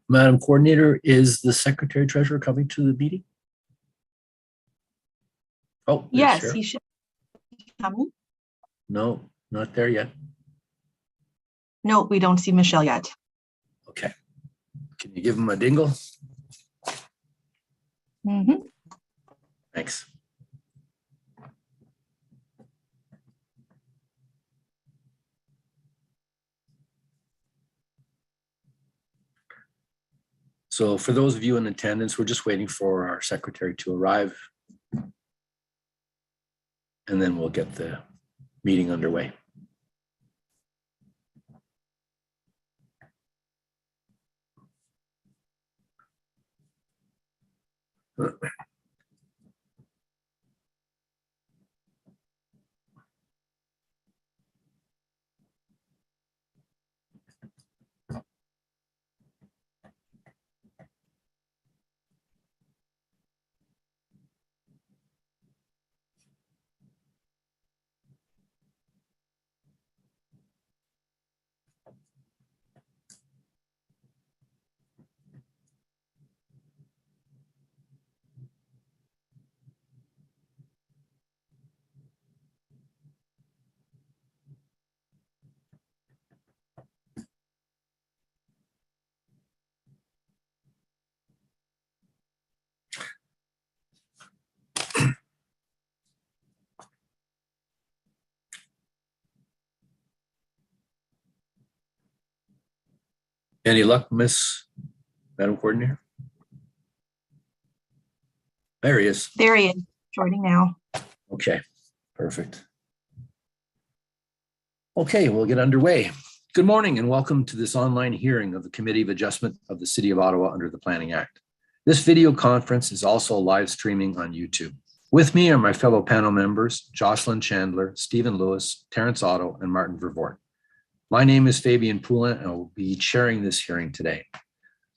Madam Coordinator, is the Secretary Treasurer coming to the meeting? Oh, yes, Cheryl. he should be coming. No, not there yet. No, we don't see Michelle yet. Okay. Can you give him a dingle? Mm-hmm. Thanks. So for those of you in attendance, we're just waiting for our secretary to arrive. And then we'll get the meeting underway. Any luck, Madam Coordinator? There he is. There he is, joining now. Okay, perfect. Okay, we'll get underway. Good morning and welcome to this online hearing of the Committee of Adjustment of the City of Ottawa under the Planning Act. This video conference is also live streaming on YouTube. With me are my fellow panel members, Jocelyn Chandler, Stephen Lewis, Terrence Otto, and Martin Vervoort. My name is Fabian Poulin and I will be chairing this hearing today.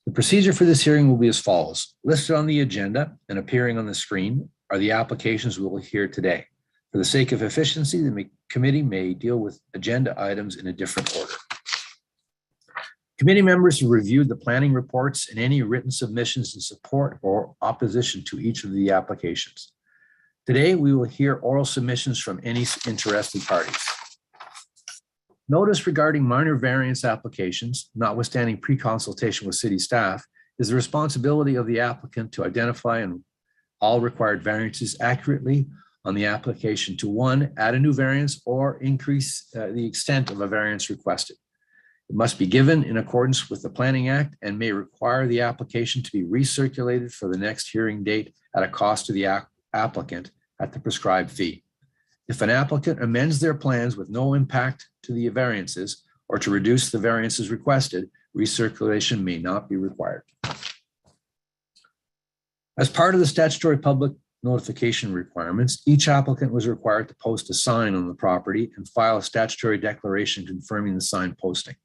The procedure for this hearing will be as follows. Listed on the agenda and appearing on the screen are the applications we will hear today. For the sake of efficiency, the committee may deal with agenda items in a different order. Committee members have reviewed the planning reports and any written submissions in support or opposition to each of the applications. Today, we will hear oral submissions from any interested parties. Notice regarding minor variance applications, notwithstanding pre-consultation with city staff, is the responsibility of the applicant to identify all required variances accurately on the application to one, add a new variance or increase the extent of a variance requested. It must be given in accordance with the Planning Act and may require the application to be recirculated for the next hearing date at a cost to the applicant at the prescribed fee. If an applicant amends their plans with no impact to the variances or to reduce the variances requested, recirculation may not be required. As part of the statutory public notification requirements, each applicant was required to post a sign on the property and file a statutory declaration confirming the sign posting.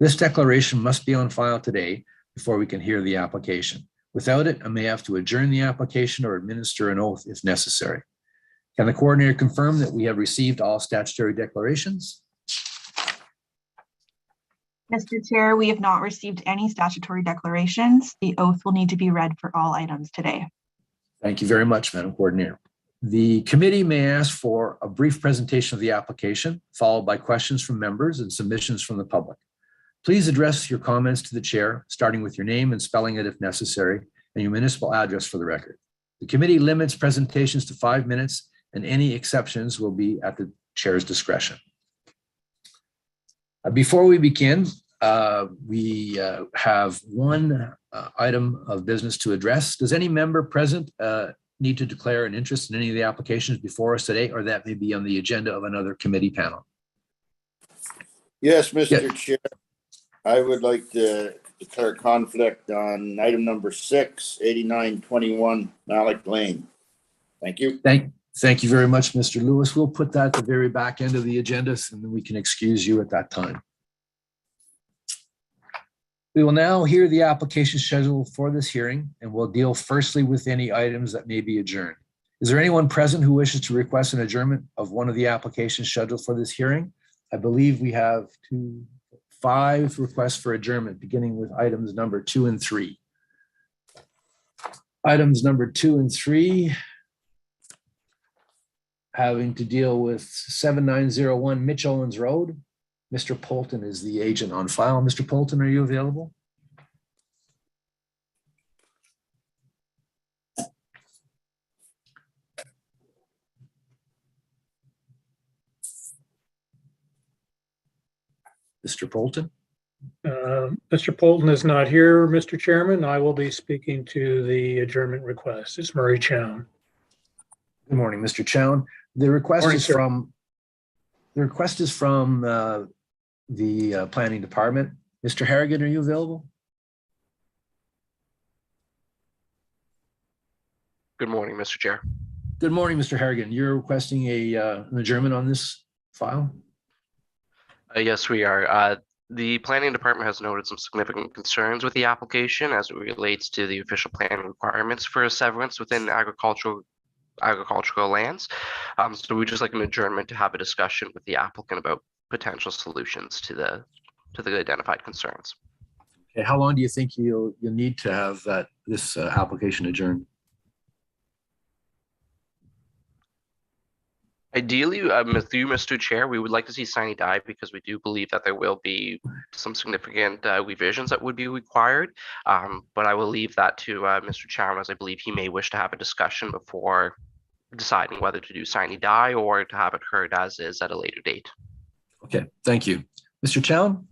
This declaration must be on file today before we can hear the application. Without it, I may have to adjourn the application or administer an oath if necessary. Can the coordinator confirm that we have received all statutory declarations? Mr. Chair, we have not received any statutory declarations. The oath will need to be read for all items today. Thank you very much, Madam Coordinator. The committee may ask for a brief presentation of the application, followed by questions from members and submissions from the public. Please address your comments to the chair, starting with your name and spelling it if necessary, and your municipal address for the record. The committee limits presentations to 5 minutes, and any exceptions will be at the chair's discretion. Before we begin, we have one item of business to address. Does any member present need to declare an interest in any of the applications before us today, or that may be on the agenda of another committee panel? Yes, Mr. Chair. I would like to declare conflict on item number 6, 8921 Malik Lane. Thank you. Thank you very much, Mr. Lewis. We'll put that at the very back end of the agenda, and then we can excuse you at that time. We will now hear the application schedule for this hearing, and we'll deal firstly with any items that may be adjourned. Is there anyone present who wishes to request an adjournment of one of the applications scheduled for this hearing? I believe we have 5 requests for adjournment, beginning with items number 2 and 3. Items number 2 and 3 having to deal with 7901 Mitch Owens Road. Mr. Polton is the agent on file. Mr. Polton, are you available? Mr. Polton? Mr. Polton is not here, Mr. Chairman. I will be speaking to the adjournment request. It's Murray Chown. Good morning, Mr. Chown. The request Morning, is sir. from the planning department. Mr. Harrigan, are you available? Good morning, Mr. Chair. Good morning, Mr. Harrigan. You're requesting an adjournment on this file? Yes, we are. The planning department has noted some significant concerns with the application as it relates to the official plan requirements for a severance within agricultural lands. So we just like an adjournment to have a discussion with the applicant about potential solutions to the identified concerns. Okay, how long do you think you'll need to have this application adjourned? Ideally, with you, Mr. Chair, we would like to see sine die because we do believe that there will be some significant revisions that would be required. But I will leave that to Mr. Chairman, as I believe he may wish to have a discussion before deciding whether to do sine die or to have it heard as is at a later date. Okay, thank you. Mr. Chown?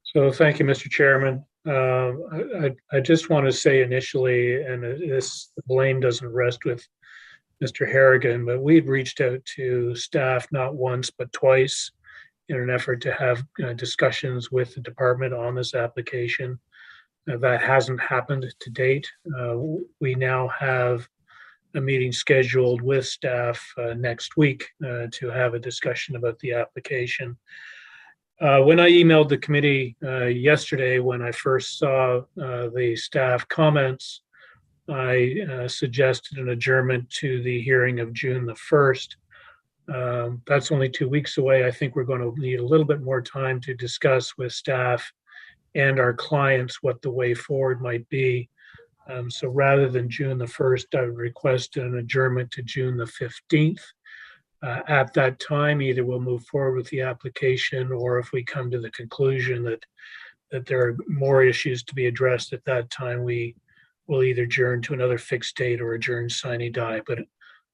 So thank you, Mr. Chairman. I just want to say initially, and the blame doesn't rest with Mr. Harrigan, but we'd reached out to staff not once, but twice in an effort to have discussions with the department on this application. That hasn't happened to date. We now have a meeting scheduled with staff next week to have a discussion about the application. When I emailed the committee yesterday, when I first saw the staff comments, I suggested an adjournment to the hearing of June the 1st. That's only 2 weeks away. I think we're going to need a little bit more time to discuss with staff and our clients what the way forward might be. So rather than June the 1st, I would request an adjournment to June the 15th. At that time, either we'll move forward with the application, or if we come to the conclusion that there are more issues to be addressed at that time, we will either adjourn to another fixed date or adjourn sine die. But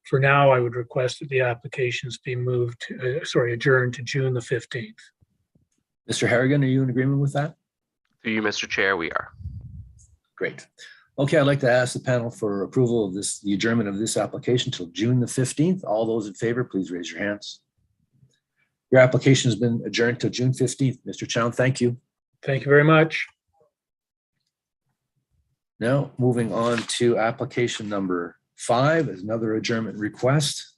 for now, I would request that the applications be adjourned to June the 15th. Mr. Harrigan, are you in agreement with that? Through you, Mr. Chair, we are. Great. Okay, I'd like to ask the panel for approval of the adjournment of this application till June the 15th. All those in favor, please raise your hands. Your application has been adjourned till June 15th. Mr. Chown, thank you. Thank you very much. Now, moving on to application number 5 is another adjournment request.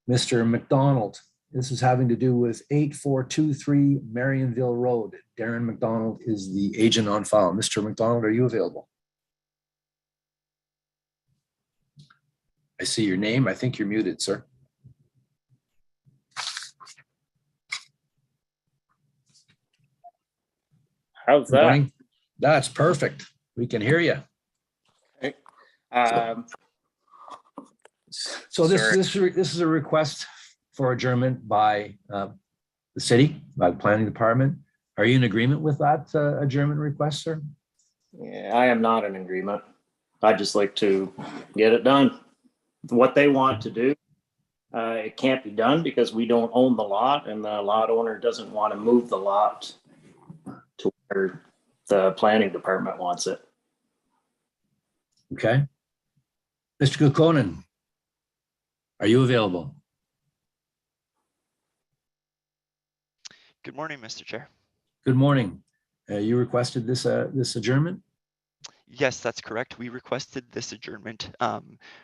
Mr. McDonald, this is having to do with 8423 Marionville Road. Darren McDonald is the agent on file. Mr. McDonald, are you available? I see your name. I think you're muted, sir. How's Good that? morning. That's perfect. We can hear you. Okay. So this is a request for adjournment by the city, by the planning department. Are you in agreement with that adjournment request, sir? Yeah, I am not in agreement. I'd just like to get it done. What they want to do, it can't be done because we don't own the lot, and the lot owner doesn't want to move the lot to where the planning department wants it. Okay. Mr. Kukkonen, are you available? Good morning, Mr. Chair. Good morning. You requested this adjournment? Yes, that's correct. We requested this adjournment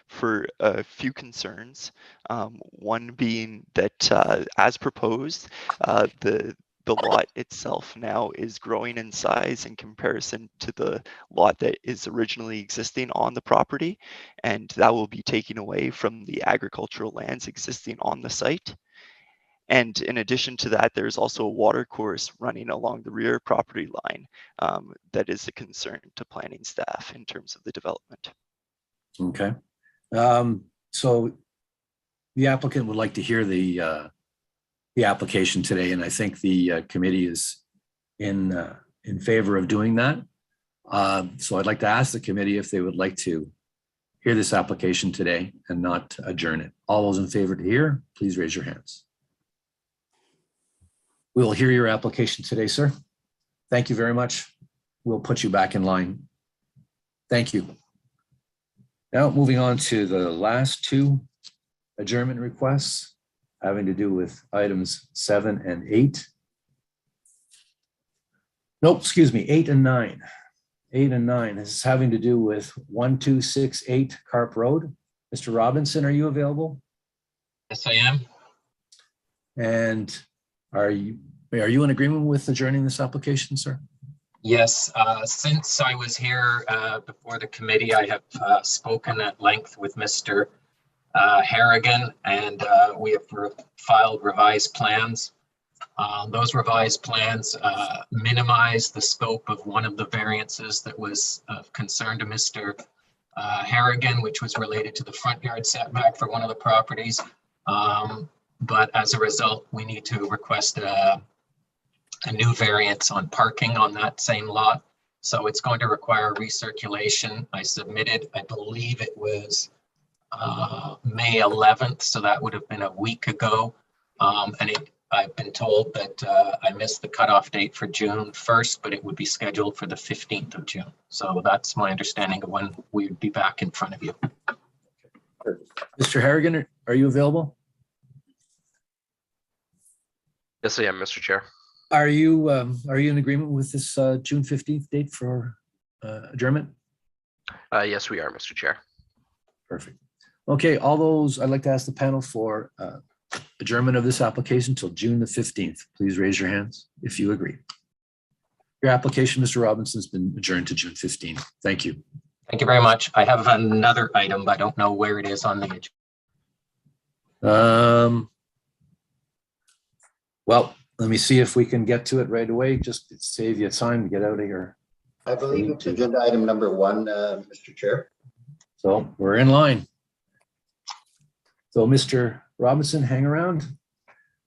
for a few concerns. One being that as proposed, the lot itself now is growing in size in comparison to the lot that is originally existing on the property, and that will be taken away from the agricultural lands existing on the site. And in addition to that, there's also a water course running along the rear property line that is a concern to planning staff in terms of the development. Okay. So the applicant would like to hear the application today, and I think the committee is in favor of doing that. So I'd like to ask the committee if they would like to hear this application today and not adjourn it. All those in favor to hear, please raise your hands. We will hear your application today, sir. Thank you very much. We'll put you back in line. Thank you. Now, moving on to the last two adjournment requests having to do with items 7 and 8. Nope, excuse me, 8 and 9. 8 and 9. This is having to do with 1268 Carp Road. Mr. Robinson, are you available? Yes, I am. And are you in agreement with adjourning this application, sir? Yes, since I was here before the committee, I have spoken at length with Mr. Harrigan, and we have filed revised plans. Those revised plans minimize the scope of one of the variances that was of concern to Mr. Harrigan, which was related to the front yard setback for one of the properties. But as a result, we need to request a new variance on parking on that same lot. So it's going to require recirculation. I submitted, I believe it was May 11th, so that would have been a week ago. I've been told that I missed the cutoff date for June 1st, but it would be scheduled for the 15th of June. So that's my understanding of when we would be back in front of you. Mr. Harrigan, are you available? Yes, I am, Mr. Chair. Are you in agreement with this June 15th date for adjournment? Yes, we are, Mr. Chair. Perfect. Okay, all those, I'd like to ask the panel for adjournment of this application till June the 15th. Please raise your hands if you agree. Your application, Mr. Robinson, has been adjourned to June 15th. Thank you. Thank you very much. I have another item, but I don't know where it is on the agenda. Well, let me see if we can get to it right away. Just to save you time to get out of here. I believe it's agenda item number 1, Mr. Chair. So we're in line. So Mr. Robinson, hang around.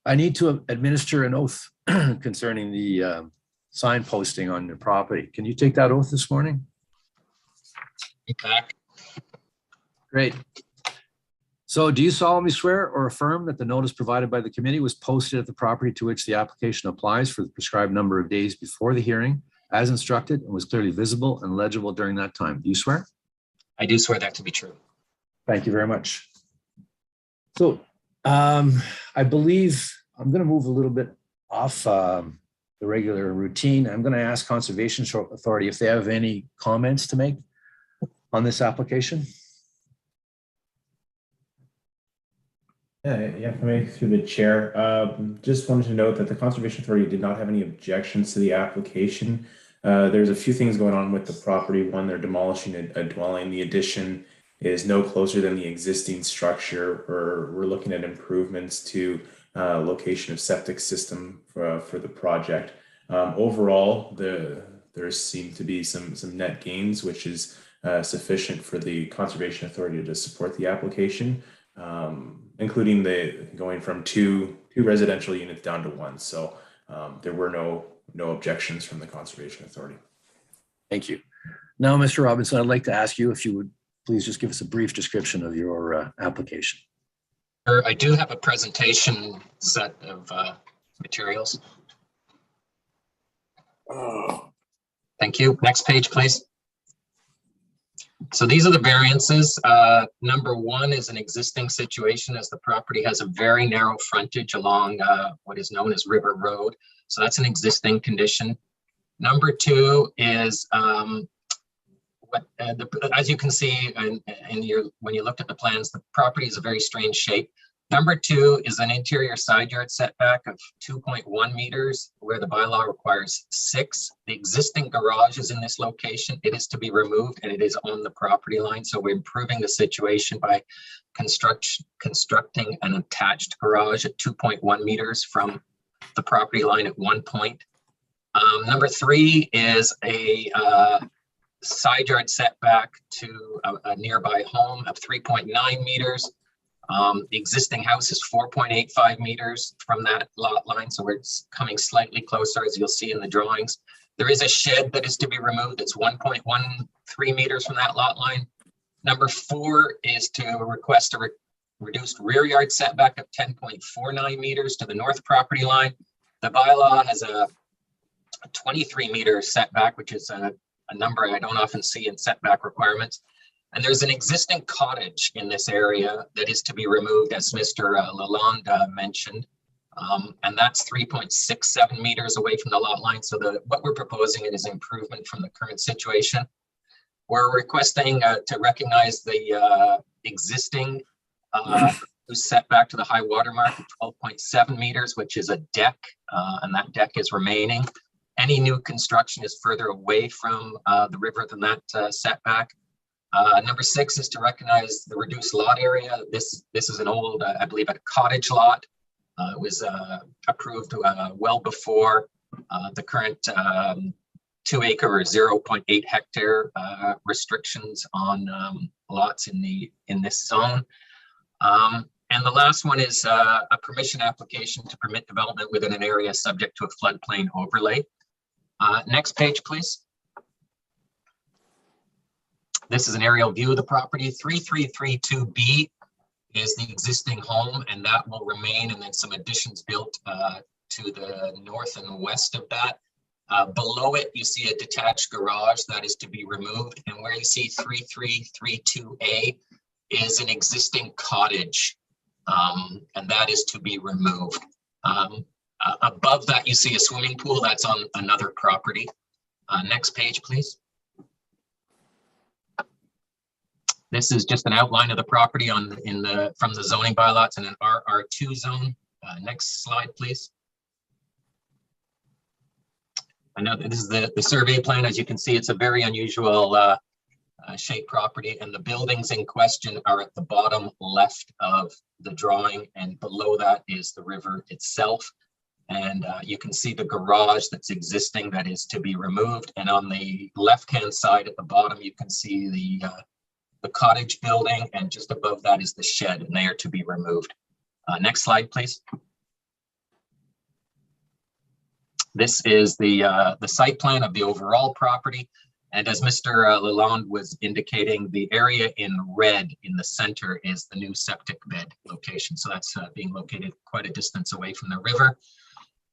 I need to administer an oath concerning the sign posting on your property. Can you take that oath this morning? Back. Great. So do you solemnly swear or affirm that the notice provided by the committee was posted at the property to which the application applies for the prescribed number of days before the hearing as instructed and was clearly visible and legible during that time? Do you swear? I do swear that to be true. Thank you very much. So I believe I'm going to move a little bit off the regular routine. I'm going to ask Conservation Authority if they have any comments to make on this application. Yeah, for me, through the chair. Just wanted to note that the Conservation Authority did not have any objections to the application. There's a few things going on with the property. One, they're demolishing a dwelling. The addition is no closer than the existing structure, or we're looking at improvements to location of septic system for the project. Overall, there seem to be some net gains, which is sufficient for the Conservation Authority to support the application, including the going from two residential units down to 1. So there were no objections from the Conservation Authority. Thank you. Now, Mr. Robinson, I'd like to ask you if you would please just give us a brief description of your application. I do have a presentation set of materials. Thank you. Next page, please. So these are the variances. Number 1 is an existing situation, as the property has a very narrow frontage along what is known as River Road. So that's an existing condition. Number 2 is as you can see when you looked at the plans, the property is a very strange shape. Number 2 is an interior side yard setback of 2.1 meters, where the bylaw requires 6. The existing garage is in this location. It is to be removed, and it is on the property line. So we're improving the situation by constructing an attached garage at 2.1 meters from the property line at one point. Number 3 is a side yard setback to a nearby home of 3.9 meters. The existing house is 4.85 meters from that lot line, so it's coming slightly closer, as you'll see in the drawings. There is a shed that is to be removed. It's 1.13 meters from that lot line. Number 4 is to request a reduced rear yard setback of 10.49 meters to the north property line. The bylaw has a 23-meter setback, which is a number I don't often see in setback requirements. And there's an existing cottage in this area that is to be removed, as Mr. Lalonde mentioned. And that's 3.67 meters away from the lot line. So what we're proposing is improvement from the current situation. We're requesting to recognize the existing setback to the high water mark of 12.7 meters, which is a deck, and that deck is remaining. Any new construction is further away from the river than that setback. Number 6 is to recognize the reduced lot area. This is an old, I believe, a cottage lot. It was approved well before the current 2-acre or 0.8 hectare restrictions on lots in this zone. And the last one is a permission application to permit development within an area subject to a floodplain overlay. Next page, please. This is an aerial view of the property. 3332B is the existing home, and that will remain, and then some additions built to the north and west of that. Below it, you see a detached garage that is to be removed, and where you see 3332A is an existing cottage, and that is to be removed. Above that, you see a swimming pool that's on another property. Next page, please. This is just an outline of the property from the zoning bylaw. It's in an RR2 zone. Next slide, please. I know that this is the survey plan. As you can see, it's a very unusual shaped property, and the buildings in question are at the bottom left of the drawing, and below that is the river itself. And you can see the garage that's existing that is to be removed. And on the left-hand side at the bottom, you can see the cottage building, and just above that is the shed, and they are to be removed. Next slide, please. This is the site plan of the overall property. And as Mr. Lalonde was indicating, the area in red in the center is the new septic bed location. So that's being located quite a distance away from the river.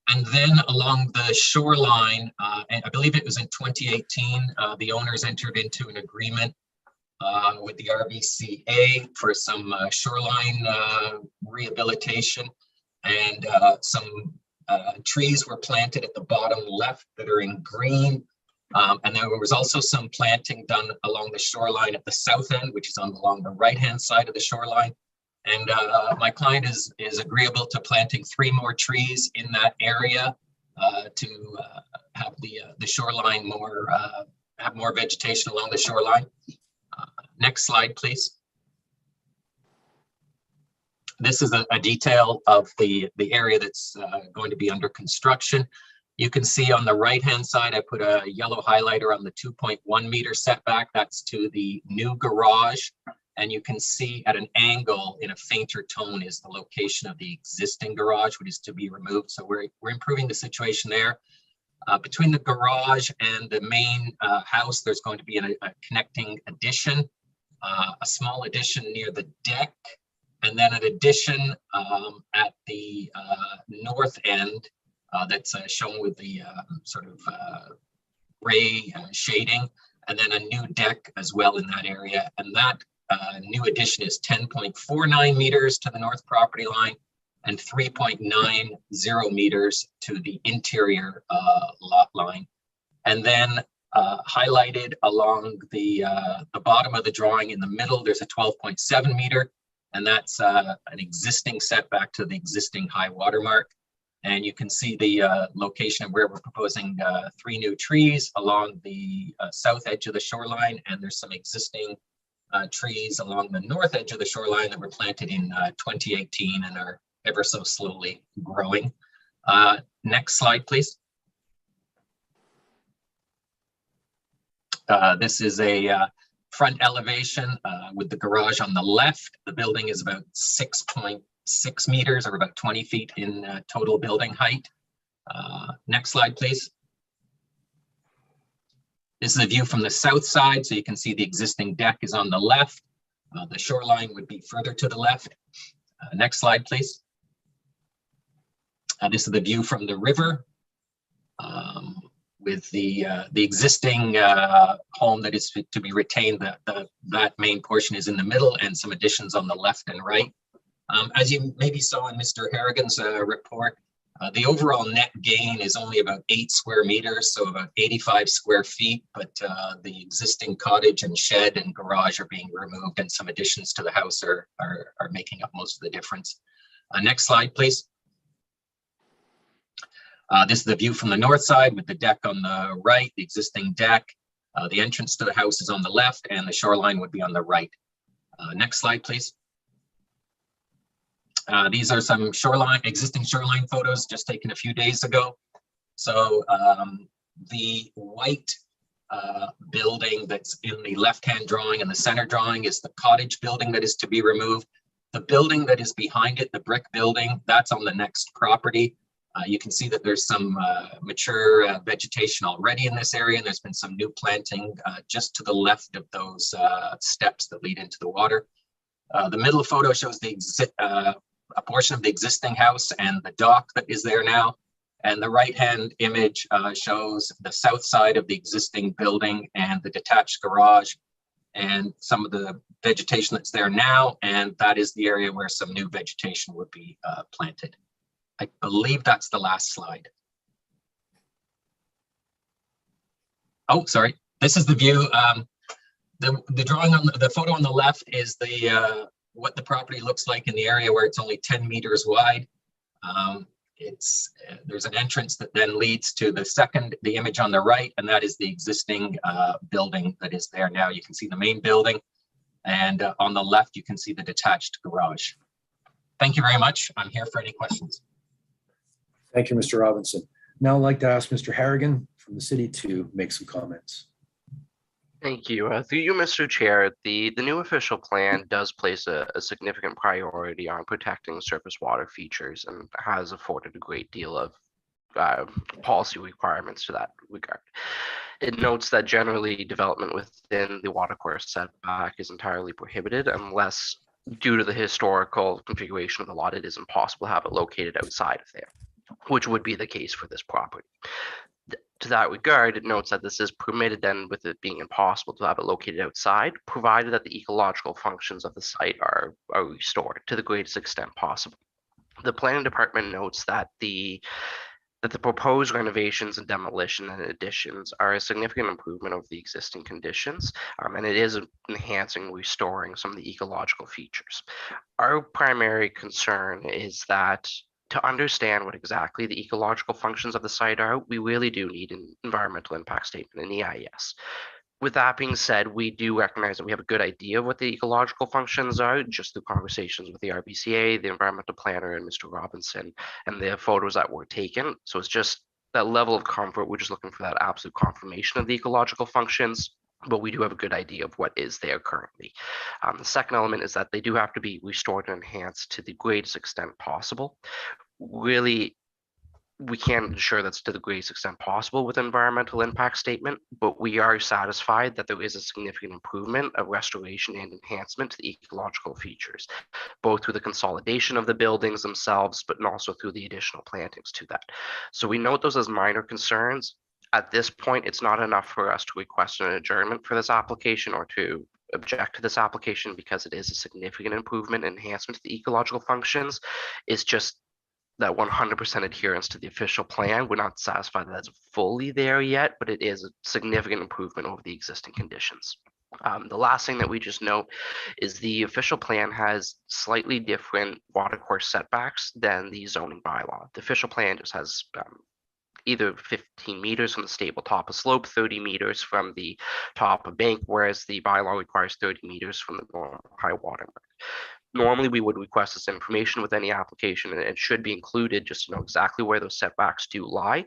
And then along the shoreline, and I believe it was in 2018, the owners entered into an agreement with the RBCA for some shoreline rehabilitation, and some trees were planted at the bottom left that are in green. And there was also some planting done along the shoreline at the south end, which is along the right-hand side of the shoreline. And my client is agreeable to planting 3 more trees in that area to have the shoreline have more vegetation along the shoreline. Next slide, please. This is a detail of the area that's going to be under construction. You can see on the right-hand side, I put a yellow highlighter on the 2.1 meter setback. That's to the new garage. And you can see at an angle in a fainter tone is the location of the existing garage, which is to be removed. So we're improving the situation there. Between the garage and the main house, there's going to be a connecting addition, a small addition near the deck, and then an addition at the north end that's shown with the sort of gray shading, and then a new deck as well in that area. And that new addition is 10.49 meters to the north property line and 3.90 meters to the interior lot line. And then highlighted along the bottom of the drawing in the middle, there's a 12.7 meter. and that's an existing setback to the existing high water mark. And you can see the location of where we're proposing 3 new trees along the south edge of the shoreline, and there's some existing trees along the north edge of the shoreline that were planted in 2018 and are ever so slowly growing. Next slide, please. This is a front elevation with the garage on the left. The building is about 6.6 meters, or about 20 feet in total building height. Next slide, please. This is a view from the south side, so you can see the existing deck is on the left. The shoreline would be further to the left. Next slide, please. This is the view from the river with the existing home that is to be retained. That main portion is in the middle, and some additions on the left and right. As you maybe saw in Mr. Harrigan's report, the overall net gain is only about 8 square meters, so about 85 square feet, but the existing cottage and shed and garage are being removed, and some additions to the house are making up most of the difference. Next slide, please. This is the view from the north side with the deck on the right, the existing deck. The entrance to the house is on the left, and the shoreline would be on the right. Next slide, please. These are some existing shoreline photos just taken a few days ago. So the white building that's in the left-hand drawing and the center drawing is the cottage building that is to be removed. The building that is behind it, the brick building, that's on the next property. You can see that there's some mature vegetation already in this area, and there's been some new planting just to the left of those steps that lead into the water. The middle photo shows a portion of the existing house and the dock that is there now. And the right-hand image shows the south side of the existing building and the detached garage and some of the vegetation that's there now. And that is the area where some new vegetation would be planted. I believe that's the last slide. Oh, sorry. This is the view. The drawing on the photo on the left is the what the property looks like in the area where it's only 10 meters wide. There's an entrance that then leads to the image on the right, and that is the existing building that is there now. You can see the main building, and on the left, you can see the detached garage. Thank you very much. I'm here for any questions. Thank you, Mr. Robinson. Now I'd like to ask Mr. Harrigan from the city to make some comments. Thank you. Through you, Mr. Chair, the new official plan does place a significant priority on protecting surface water features and has afforded a great deal of policy requirements to that regard. It notes that generally development within the watercourse setback is entirely prohibited unless, due to the historical configuration of the lot, it is impossible to have it located outside of there, which would be the case for this property. To that regard, it notes that this is permitted then, with it being impossible to have it located outside, provided that the ecological functions of the site are restored to the greatest extent possible. The planning department notes that the proposed renovations and demolition and additions are a significant improvement over the existing conditions, and it is enhancing, restoring some of the ecological features. Our primary concern is that to understand what exactly the ecological functions of the site are, we really do need an environmental impact statement, an EIS. With that being said, we do recognize that we have a good idea of what the ecological functions are just through conversations with the RBCA, the environmental planner, and Mr. Robinson, and the photos that were taken. So it's just that level of comfort. We're just looking for that absolute confirmation of the ecological functions, but we do have a good idea of what is there currently. The second element is that they do have to be restored and enhanced to the greatest extent possible. Really, we can't ensure that's to the greatest extent possible with an environmental impact statement, but we are satisfied that there is a significant improvement of restoration and enhancement to the ecological features, both through the consolidation of the buildings themselves, but also through the additional plantings to that. So we note those as minor concerns. At this point, it's not enough for us to request an adjournment for this application or to object to this application because it is a significant improvement and enhancement to the ecological functions. It's just that 100% adherence to the official plan. We're not satisfied that that's fully there yet, but it is a significant improvement over the existing conditions. The last thing that we just note is the official plan has slightly different watercourse setbacks than the zoning bylaw. The official plan just has either 15 meters from the stable top of slope, 30 meters from the top of bank, whereas the bylaw requires 30 meters from the normal high water mark. Normally, we would request this information with any application, and it should be included just to know exactly where those setbacks do lie.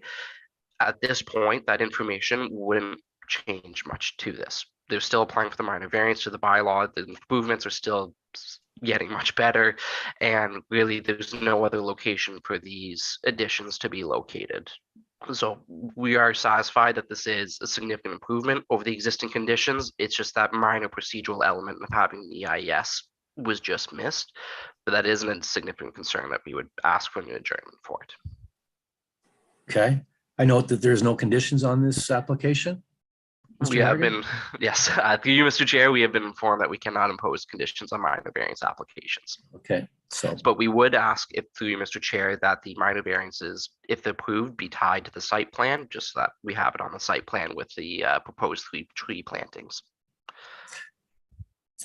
At this point, that information wouldn't change much to this. They're still applying for the minor variance to the bylaw. The improvements are still getting much better, and really there's no other location for these additions to be located. So we are satisfied that this is a significant improvement over the existing conditions. It's just that minor procedural element of having the EIS was just missed, but that isn't a significant concern that we would ask for an adjournment for it. Okay, I note that there's no conditions on this application. We have been, yes, through you, Mr. Chair, we have been informed that we cannot impose conditions on minor variance applications. Okay, so. But we would ask, if through you, Mr. Chair, that the minor variances, if approved, be tied to the site plan, just so that we have it on the site plan with the proposed tree plantings.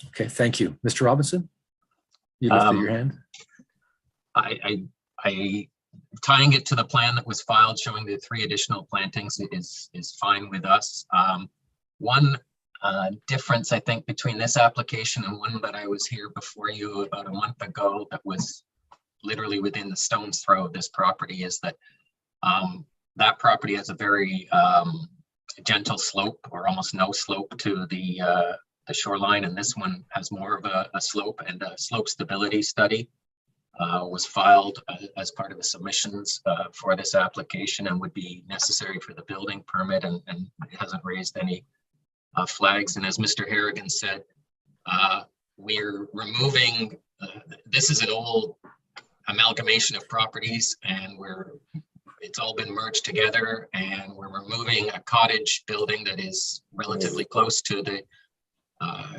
Okay, thank you. Mr. Robinson, you lifted your hand. I tying it to the plan that was filed showing the 3 additional plantings is fine with us. One difference, I think, between this application and one that I was here before you about a month ago that was literally within the stone's throw of this property is that that property has a very gentle slope or almost no slope to the shoreline, and this one has more of a slope, and a slope stability study was filed as part of the submissions for this application and would be necessary for the building permit, and it hasn't raised any flags. And as Mr. Harrigan said, we're removing, this is an old amalgamation of properties, and it's all been merged together, and we're removing a cottage building that is relatively close to the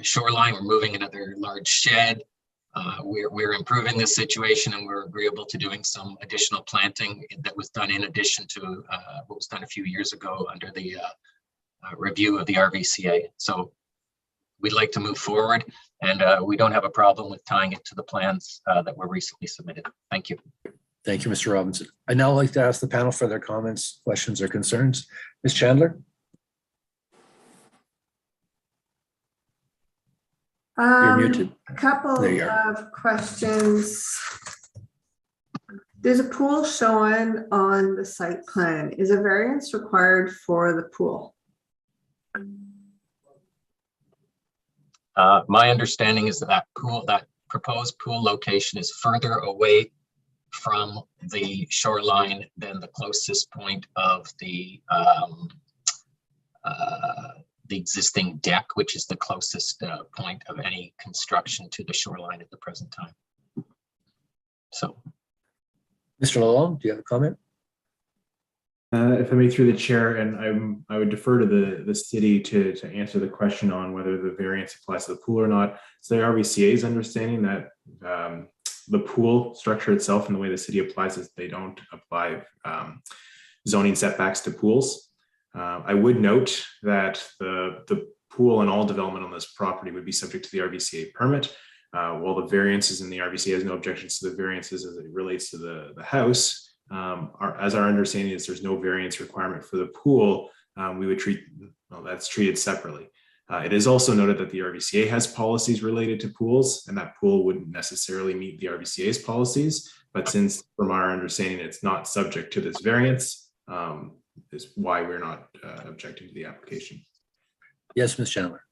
shoreline. We're moving another large shed. We're improving this situation, and we're agreeable to doing some additional planting that was done in addition to what was done a few years ago under the review of the RVCA. So we'd like to move forward, and we don't have a problem with tying it to the plans that were recently submitted. Thank you. Thank you, Mr. Robinson. I'd now like to ask the panel for their comments, questions, or concerns. Ms. Chandler? You're muted. A couple of questions. There's a pool shown on the site plan. Is a variance required for the pool? My understanding is that that proposed pool location is further away from the shoreline than the closest point of the existing deck, which is the closest point of any construction to the shoreline at the present time. So, Mr. Lalonde, do you have a comment? If I may, through the chair, and I would defer to the city to answer the question on whether the variance applies to the pool or not. So the RVCA's understanding that the pool structure itself and the way the city applies is they don't apply zoning setbacks to pools. I would note that the pool and all development on this property would be subject to the RVCA permit. While the variances in the RVCA has no objections to the variances as it relates to the house, as our understanding is there's no variance requirement for the pool, we would that's treated separately. It is also noted that the RVCA has policies related to pools, and that pool wouldn't necessarily meet the RVCA's policies, but since from our understanding it's not subject to this variance, is why we're not objecting to the application. Yes, Ms. Chandler.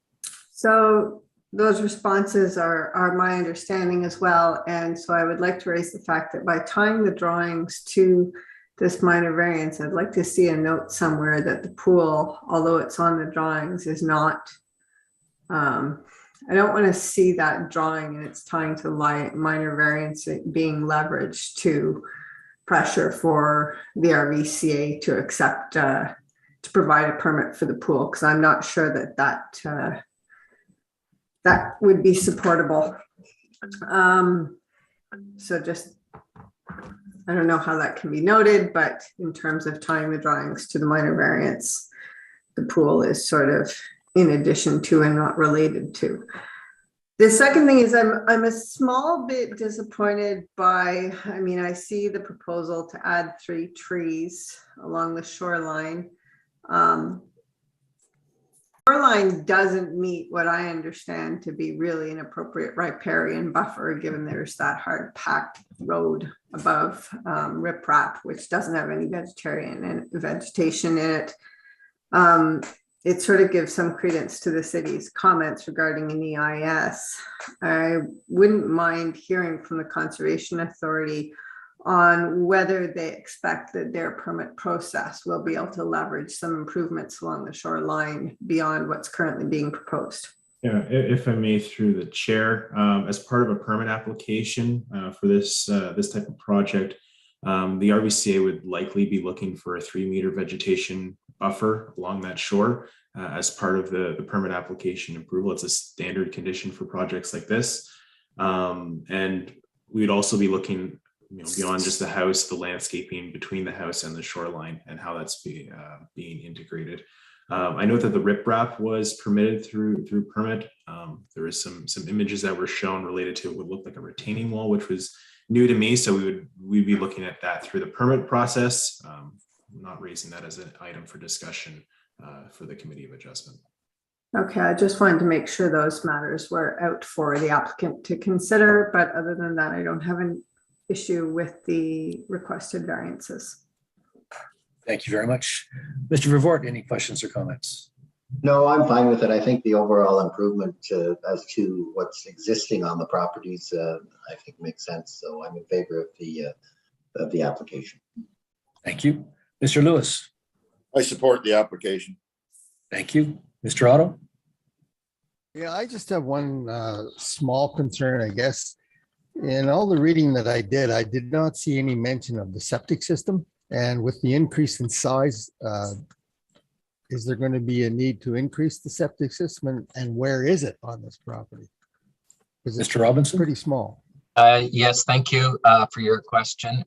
So those responses are my understanding as well. And so I would like to raise the fact that by tying the drawings to this minor variance, I'd like to see a note somewhere that the pool, although it's on the drawings, is not, I don't want to see that drawing and it's tying to minor variance being leveraged to pressure for the RVCA to accept, to provide a permit for the pool, because I'm not sure that that would be supportable. So just I don't know how that can be noted, but in terms of tying the drawings to the minor variance, the pool is sort of in addition to and not related to. The second thing is I'm a small bit disappointed by, I mean, I see the proposal to add 3 trees along the shoreline. Shoreline doesn't meet what I understand to be really an appropriate riparian buffer, given there's that hard packed road above riprap, which doesn't have any vegetation in it. It sort of gives some credence to the city's comments regarding an EIS. I wouldn't mind hearing from the Conservation Authority on whether they expect that their permit process will be able to leverage some improvements along the shoreline beyond what's currently being proposed. Yeah, if I may, through the chair, as part of a permit application for this type of project, the RVCA would likely be looking for a 3-meter vegetation buffer along that shore as part of the permit application approval. It's a standard condition for projects like this. And we'd also be looking beyond just the house, the landscaping between the house and the shoreline and how that's being integrated. I know that the riprap was permitted through permit. There was some images that were shown related to what looked like a retaining wall, which was new to me. So we'd be looking at that through the permit process, not raising that as an item for discussion for the Committee of Adjustment. Okay, I just wanted to make sure those matters were out for the applicant to consider, but other than that, I don't have an issue with the requested variances. Thank you very much. Mr. Vervoort, any questions or comments? No, I'm fine with it. I think the overall improvement as to what's existing on the properties, I think makes sense. So I'm in favor of the application. Thank you. Mr. Lewis. I support the application. Thank you. Mr. Otto. Yeah, I just have one small concern, I guess. In all the reading that I did not see any mention of the septic system. And with the increase in size, is there going to be a need to increase the septic system, and where is it on this property? Mr. Robinson? Pretty small. Yes, thank you for your question.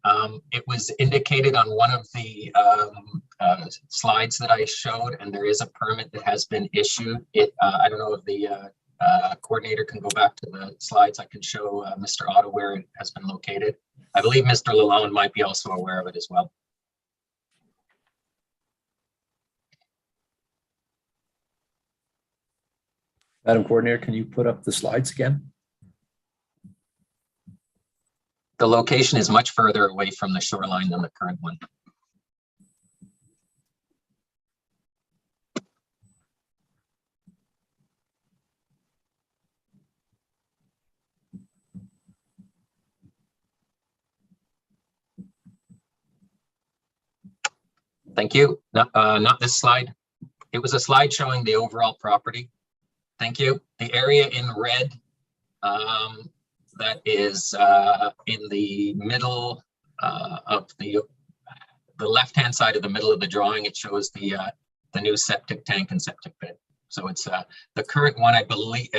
It was indicated on one of the slides that I showed, and there is a permit that has been issued. I don't know if the coordinator can go back to the slides. I can show Mr. Otto where it has been located. I believe Mr. Lalonde might be also aware of it as well. Madam Coordinator, can you put up the slides again? The location is much further away from the shoreline than the current one. Thank you. Not this slide. It was a slide showing the overall property. Thank you. The area in red that is in the middle of the left-hand side of the middle of the drawing. It shows the new septic tank and septic bed. So it's the current one, I believe,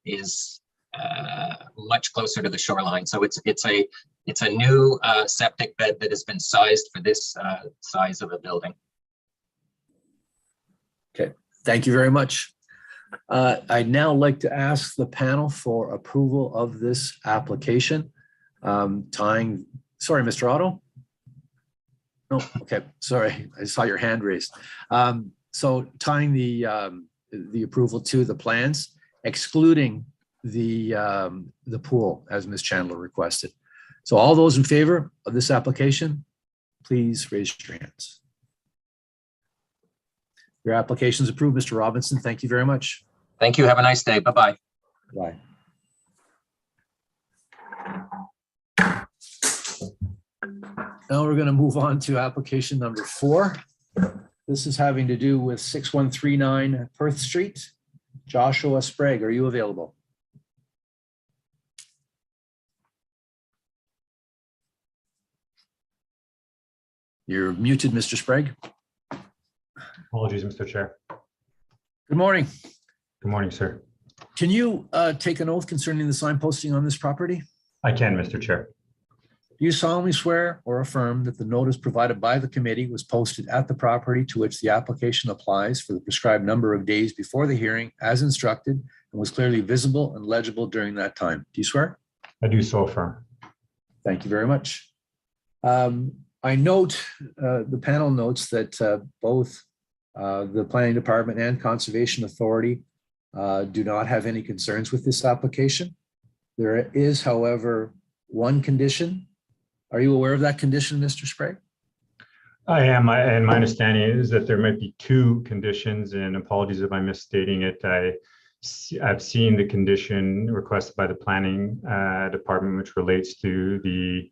is much closer to the shoreline. So it's a new septic bed that has been sized for this size of a building. Okay, thank you very much. I'd now like to ask the panel for approval of this application. Sorry, Mr. Otto? No, okay, sorry, I saw your hand raised. So tying the approval to the plans, excluding the pool, as Ms. Chandler requested. So all those in favor of this application, please raise your hands. Your application is approved, Mr. Robinson. Thank you very much. Thank you. Have a nice day. Bye-bye. Bye. Now we're going to move on to application number 4. This is having to do with 6139 Perth Street. Joshua Sprague, are you available? You're muted, Mr. Sprague. Apologies, Mr. Chair. Good morning. Good morning, sir. Can you take an oath concerning the sign posting on this property? I can, Mr. Chair. Do you solemnly swear or affirm that the notice provided by the committee was posted at the property to which the application applies for the prescribed number of days before the hearing as instructed and was clearly visible and legible during that time? Do you swear? I do so affirm. Thank you very much. I note, the panel notes that both the Planning Department and Conservation Authority do not have any concerns with this application. There is, however, one condition. Are you aware of that condition, Mr. Sprague? I am, and my understanding is that there might be two conditions, and apologies if I'm misstating it. I've seen the condition requested by the Planning Department, which relates to the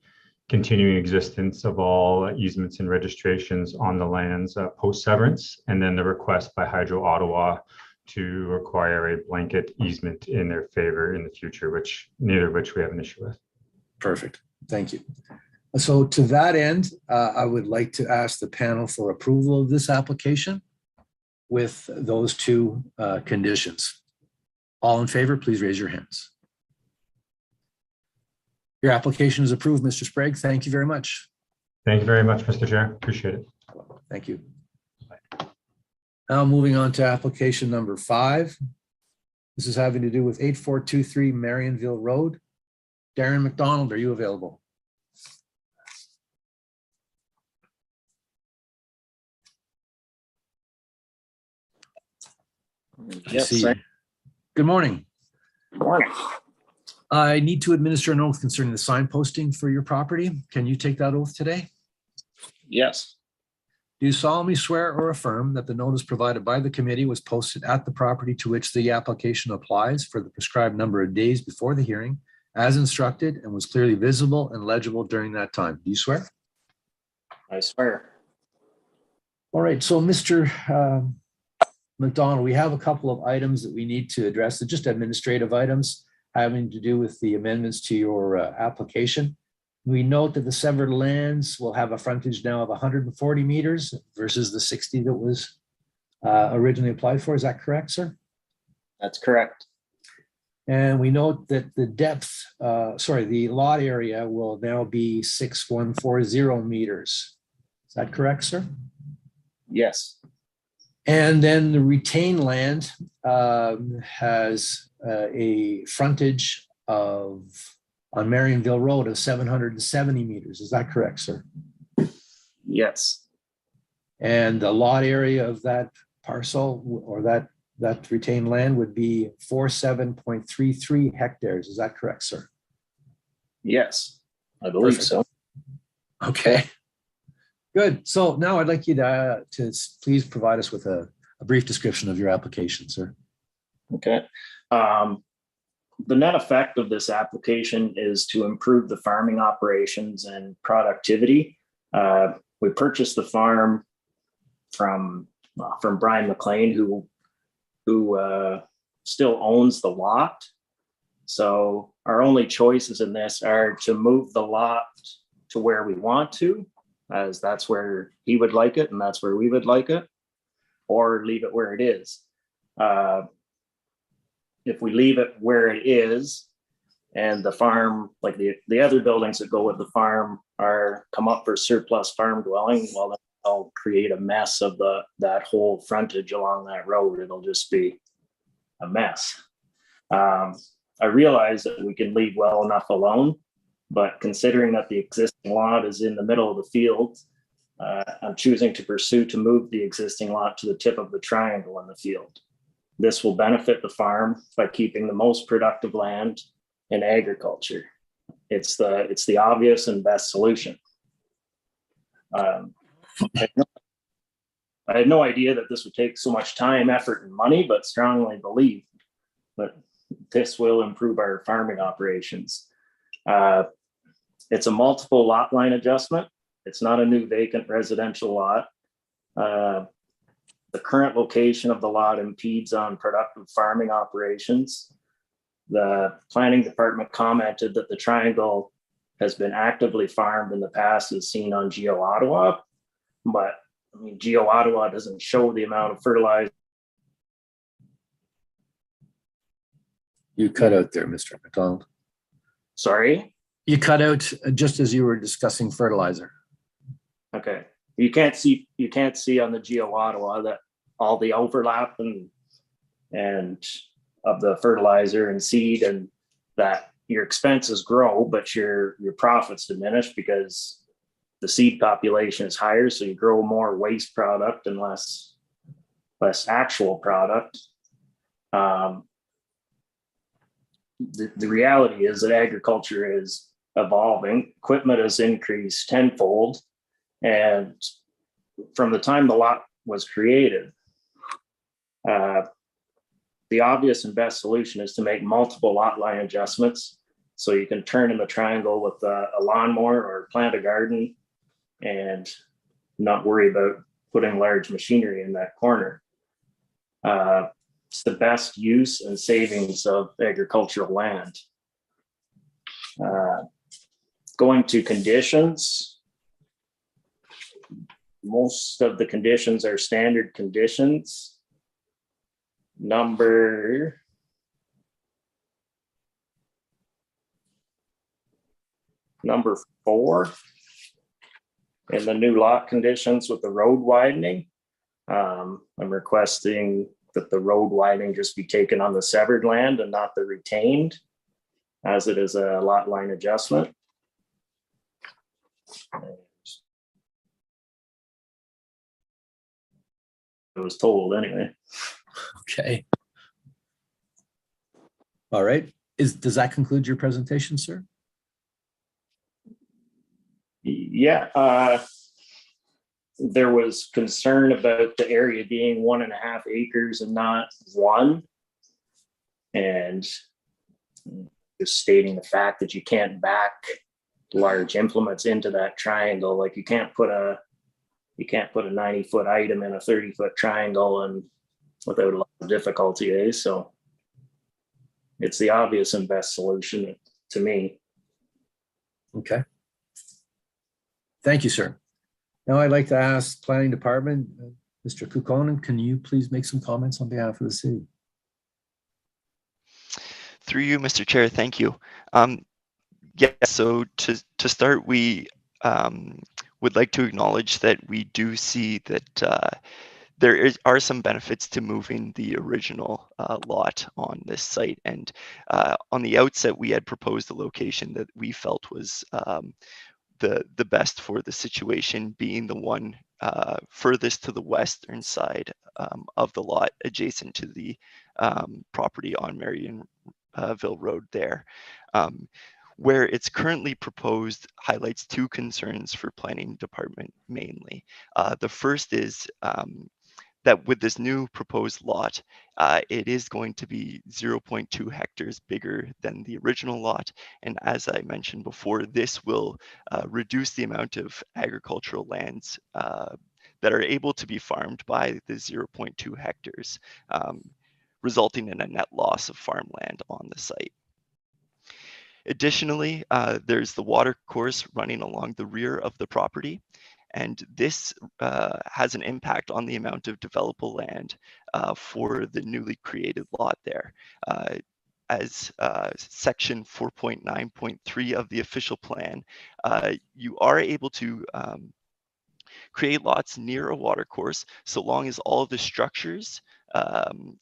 continuing existence of all easements and registrations on the lands post-severance, and then the request by Hydro Ottawa to require a blanket easement in their favor in the future, neither of which we have an issue with. Perfect. Thank you. So to that end, I would like to ask the panel for approval of this application with those two conditions. All in favor, please raise your hands. Your application is approved, Mr. Sprague. Thank you very much. Thank you very much, Mr. Chair. Appreciate it. Thank you. Now moving on to application number 5. This is having to do with 8423 Marionville Road. Darren McDonald, are you available? Yes, see sir. you. Good morning. Good morning. I need to administer an oath concerning the signposting for your property. Can you take that oath today? Yes, Do you solemnly swear or affirm that the notice provided by the committee was posted at the property to which the application applies for the prescribed number of days before the hearing as instructed and was clearly visible and legible during that time? Do you swear? I swear. All right, so Mr. McDonald, we have a couple of items that we need to address. They're just administrative items having to do with the amendments to your application. We note that the severed lands will have a frontage now of 140 meters versus the 60 that was originally applied for. Is that correct, sir? That's correct. And we note that the depth, the lot area will now be 6140 meters. Is that correct, sir? Yes, And then the retained land has a frontage of, on Marionville Road, of 770 meters. Is that correct, sir? yes, And the lot area of that parcel or that retained land would be 47.33 hectares. Is that correct, sir? yes, I believe Perfect. so. Okay. Good. So now I'd like you to please provide us with a brief description of your application, sir. Okay. The net effect of this application is to improve the farming operations and productivity. We purchased the farm from Brian McLean, who still owns the lot. So our only choices in this are to move the lot to where we want to, as that's where he would like it and that's where we would like it, or leave it where it is. If we leave it where it is and the farm, like the other buildings that go with the farm come up for surplus farm dwelling, well, then I'll create a mess of that whole frontage along that road. It'll just be a mess. I realize that we can leave well enough alone, but considering that the existing lot is in the middle of the field, I'm choosing to move the existing lot to the tip of the triangle in the field. This will benefit the farm by keeping the most productive land in agriculture. It's the obvious and best solution. I had no idea that this would take so much time, effort, and money, but strongly believe that this will improve our farming operations. It's a multiple lot line adjustment. It's not a new vacant residential lot. The current location of the lot impedes on productive farming operations. The planning department commented that the triangle has been actively farmed in the past, as seen on Geo Ottawa, but I mean, Geo Ottawa doesn't show the amount of fertilizer. You cut out there, Mr. McDonald. Sorry? You cut out just as you were discussing fertilizer. Okay. You can't see on the Geo Ottawa that all the overlap and of the fertilizer and seed, and that your expenses grow, but your profits diminish because the seed population is higher. So you grow more waste product and less actual product. The reality is that agriculture is evolving. Equipment has increased tenfold. And from the time the lot was created, the obvious and best solution is to make multiple lot line adjustments. So you can turn in the triangle with a lawnmower or plant a garden and not worry about putting large machinery in that corner. It's the best use and savings of agricultural land. Going to conditions, most of the conditions are standard conditions. Number 4 in the new lot conditions with the road widening. I'm requesting that the road widening just be taken on the severed land and not the retained, as it is a lot line adjustment. I was told anyway. Okay. All right. Does that conclude your presentation, sir? Yeah. There was concern about the area being 1.5 acres and not 1. And just stating the fact that you can't back large implements into that triangle. Like you can't put a 90-foot item in a 30-foot triangle and without a lot of difficulty, so it's the obvious and best solution to me. Okay. Thank you, sir. Now I'd like to ask Planning Department, Mr. Kukkonen, can you please make some comments on behalf of the city? Through you, Mr. Chair, thank you. Yeah, so to start, we would like to acknowledge that we do see that there are some benefits to moving the original lot on this site. And on the outset, we had proposed a location that we felt was the best for the situation, being the one furthest to the western side of the lot, adjacent to the property on Marionville Road there. Where it's currently proposed highlights 2 concerns for Planning Department mainly. The first is that with this new proposed lot, it is going to be 0.2 hectares bigger than the original lot. And as I mentioned before, this will reduce the amount of agricultural lands that are able to be farmed by the 0.2 hectares, resulting in a net loss of farmland on the site. Additionally, there's the water course running along the rear of the property, and this has an impact on the amount of developable land for the newly created lot there. As section 4.9.3 of the official plan, you are able to create lots near a water course so long as all of the structures,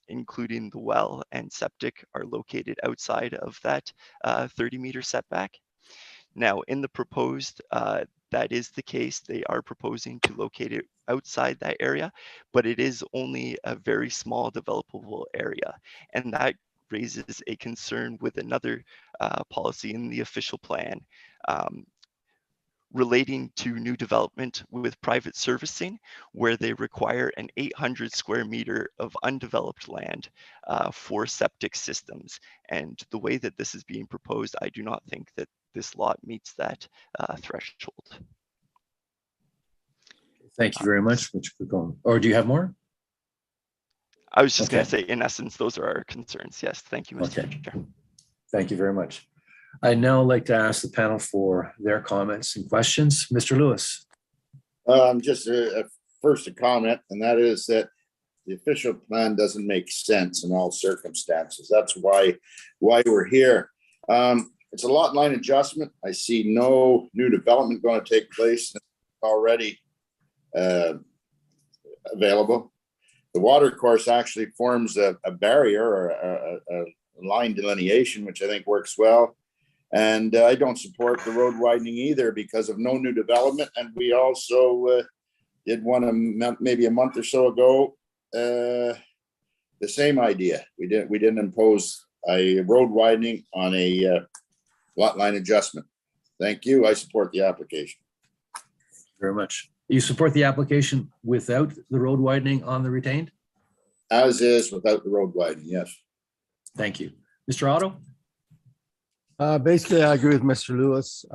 including the well and septic, are located outside of that 30-meter setback. Now, in the proposed, that is the case. They are proposing to locate it outside that area, but it is only a very small developable area. And that raises a concern with another policy in the official plan relating to new development with private servicing, where they require an 800 square meter of undeveloped land for septic systems. And the way that this is being proposed, I do not think that this lot meets that threshold. Thank you very much, Mr. Kukkonen. Or do you have more? I was just going to say, in essence, those are our concerns. Yes, thank you, Mr. Chair. Thank you very much. I'd now like to ask the panel for their comments and questions. Mr. Lewis. Just first a comment, and that is that the official plan doesn't make sense in all circumstances. That's why we're here. it's a lot line adjustment. I see no new development going to take place already available. The water course actually forms a barrier or a line delineation, which I think works well. And I don't support the road widening either because of no new development. And we also did one maybe a month or so ago. The same idea. We didn't impose a road widening on a lot line adjustment. Thank you. I support the application. Thank you very much. You support the application without the road widening on the retained? As is without the road widening, yes. Thank you. Mr. Otto? Basically, I agree with Mr. Lewis.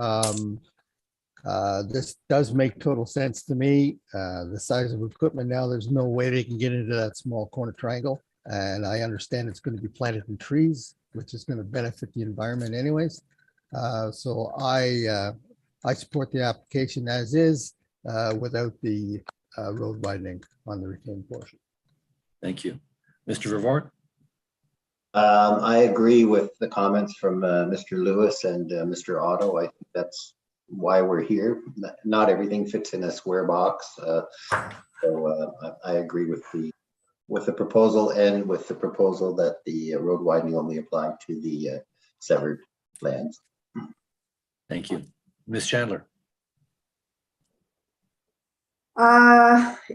This does make total sense to me. The size of equipment now, there's no way they can get into that small corner triangle. And I understand it's going to be planted in trees, which is going to benefit the environment anyways. So I support the application as is without the road widening on the retained portion. Thank you. Mr. Vervoort? I agree with the comments from Mr. Lewis and Mr. Otto. I think that's why we're here. Not everything fits in a square box. So I agree with the proposal and with the proposal that the road widening only apply to the severed lands. Thank you. Ms. Chandler?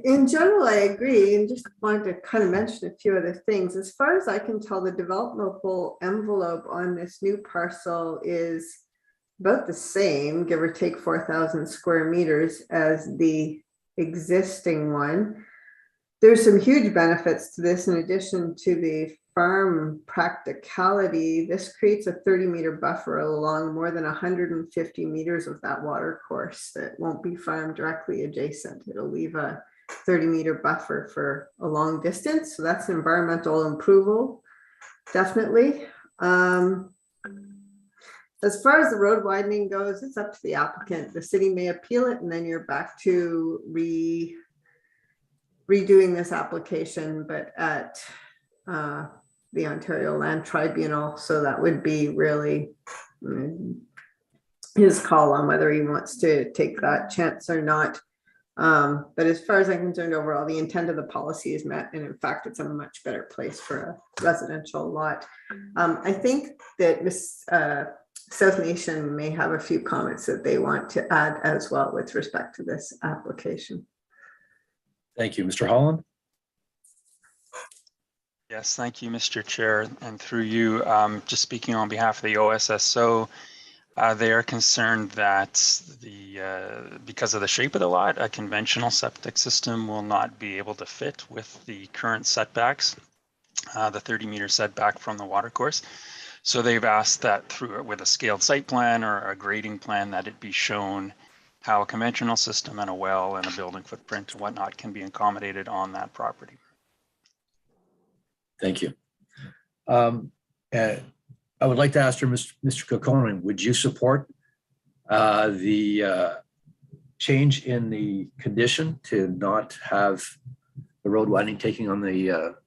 In general, I agree, and just wanted to kind of mention a few other things. As far as I can tell, the developable envelope on this new parcel is about the same, give or take 4,000 square meters as the existing one. There's some huge benefits to this in addition to the farm practicality. This creates a 30-meter buffer along more than 150 meters of that water course that won't be farmed directly adjacent. It'll leave a 30-meter buffer for a long distance. So that's an environmental improvement, definitely. As far as the road widening goes, it's up to the applicant. The city may appeal it, and then you're back to redoing this application, but at the Ontario Land Tribunal. So that would be really his call on whether he wants to take that chance or not. But as far as I'm concerned, overall, the intent of the policy is met. And in fact, it's a much better place for a residential lot. I think that Ms. South Nation may have a few comments that they want to add as well with respect to this application. Thank you. Mr. Holland? Yes, thank you, Mr. Chair. And through you, just speaking on behalf of the OSSO, they are concerned that because of the shape of the lot, a conventional septic system will not be able to fit with the current setbacks, the 30-meter setback from the watercourse. So they've asked that with a scaled site plan or a grading plan that it be shown how a conventional system and a well and a building footprint and whatnot can be accommodated on that property. Thank you. I would like to ask her, Mr. Kokkonen, would you support the change in the condition to not have the road widening taking on the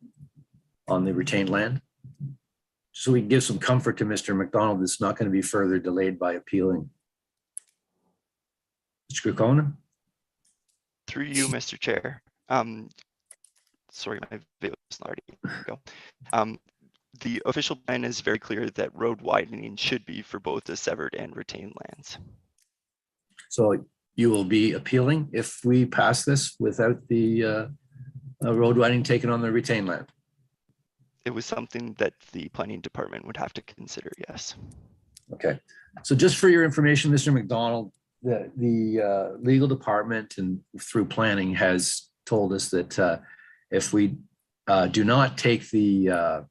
retained land? So we can give some comfort to Mr. McDonald. It's not going to be further delayed by appealing. Mr. Kokkonen? Through you, Mr. Chair. Sorry, my video is already go. The official plan is very clear that road widening should be for both the severed and retained lands. So you will be appealing if we pass this without the road widening taken on the retained land? It was something that the planning department would have to consider, yes. Okay. So just for your information, Mr. McDonald, the legal department and through planning has told us that if we do not take the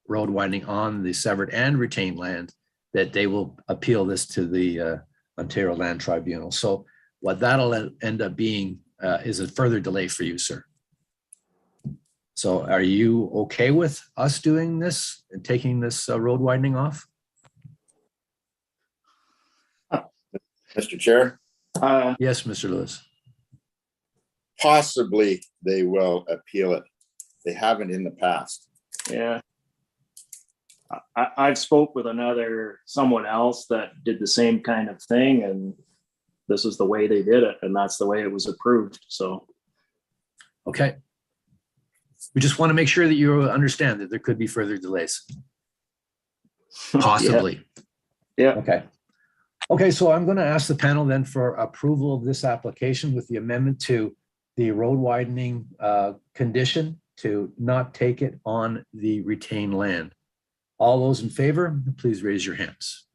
road widening on the severed and retained land, that they will appeal this to the Ontario Land Tribunal. So what that'll end up being is a further delay for you, sir. So are you okay with us doing this and taking this road widening off? Mr. Chair? Yes, Mr. Lewis. Possibly they will appeal it. They haven't in the past. Yeah. I've spoke with someone else that did the same kind of thing, and this is the way they did it, and that's the way it was approved. So, Okay. We just want to make sure that you understand that there could be further delays. Possibly. Yeah. Okay. Okay, so I'm going to ask the panel then for approval of this application with the amendment to the road widening condition to not take it on the retained land. All those in favor, please raise your hands.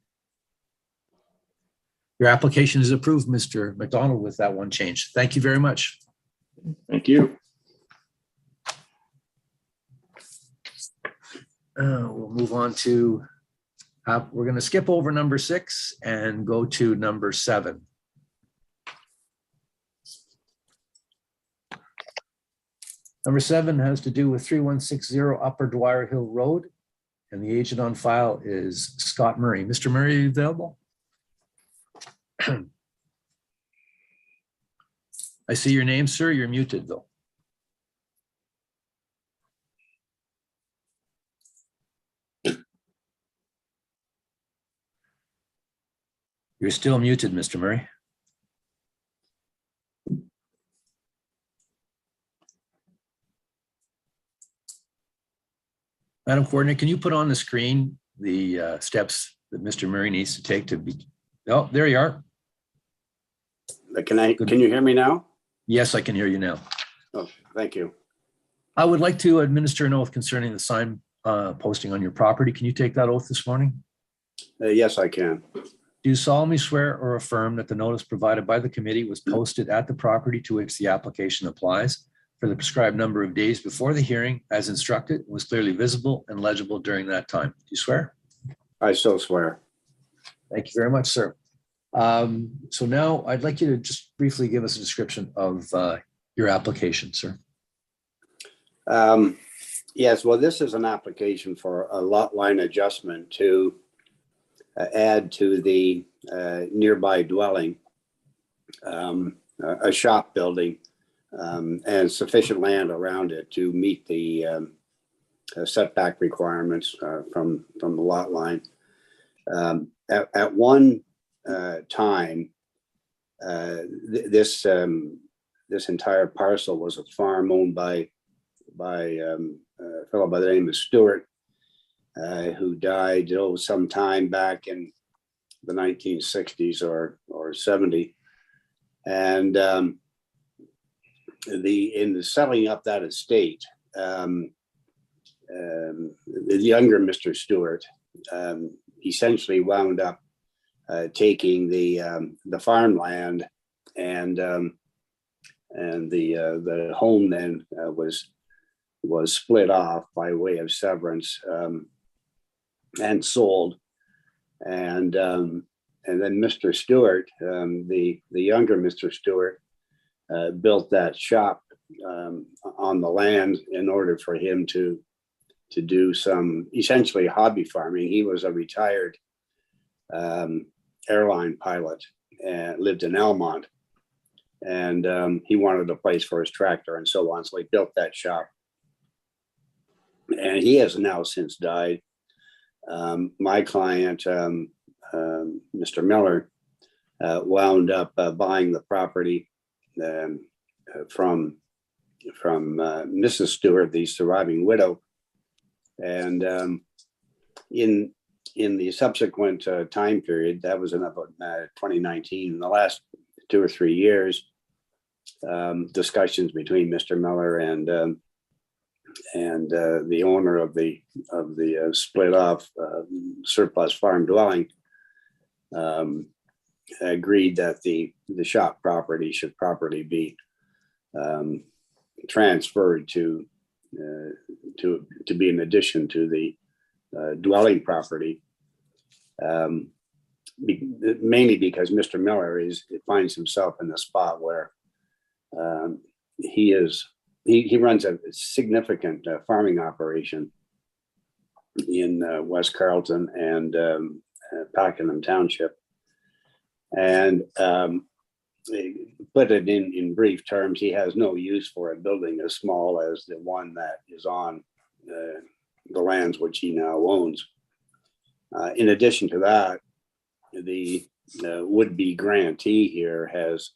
Your application is approved, Mr. McDonald, with that one change. Thank you very much. Thank you. We'll move on to, we're going to skip over number 6 and go to number 7. Number 7 has to do with 3160 Upper Dwyer Hill Road, and the agent on file is Scott Murray. Mr. Murray, are you available? I see your name, sir. You're muted, though. You're still muted, Mr. Murray. Madam Coordinator, can you put on the screen the steps that Mr. Murray needs to take to be, oh, there you are. Can you hear me now? Yes, I can hear you now. Oh, thank you. I would like to administer an oath concerning the sign posting on your property. Can you take that oath this morning? Yes, I can. Do you solemnly swear or affirm that the notice provided by the committee was posted at the property to which the application applies for the prescribed number of days before the hearing as instructed, was clearly visible and legible during that time? Do you swear? I so swear. Thank you very much, sir. So now I'd like you to just briefly give us a description of your application, sir. Yes, well, this is an application for a lot line adjustment to add to the nearby dwelling, a shop building, and sufficient land around it to meet the setback requirements from the lot line. At one time, this entire parcel was a farm owned by a fellow by the name of Stewart, who died sometime back in the 1960s or 70. And in the selling up that estate, the younger Mr. Stewart essentially wound up taking the farmland, and the home then was split off by way of severance and sold, and then Mr. Stewart, the younger Mr. Stewart, built that shop on the land in order for him to do some essentially hobby farming. He was a retired airline pilot and lived in Elmont, and he wanted a place for his tractor and so on, so he built that shop. And he has now since died. My client, Mr. Miller, wound up buying the property from Mrs. Stewart, the surviving widow. And in the subsequent time period, that was in about 2019, in the last 2 or 3 years, discussions between Mr. Miller and the owner of the split off surplus farm dwelling agreed that the shop property should properly be transferred to be in addition to the dwelling property, mainly because Mr. Miller finds himself in a spot where he runs a significant farming operation in West Carleton and Pakenham Township. And put it in brief terms, he has no use for a building as small as the one that is on the lands which he now owns. In addition to that, the would-be grantee here has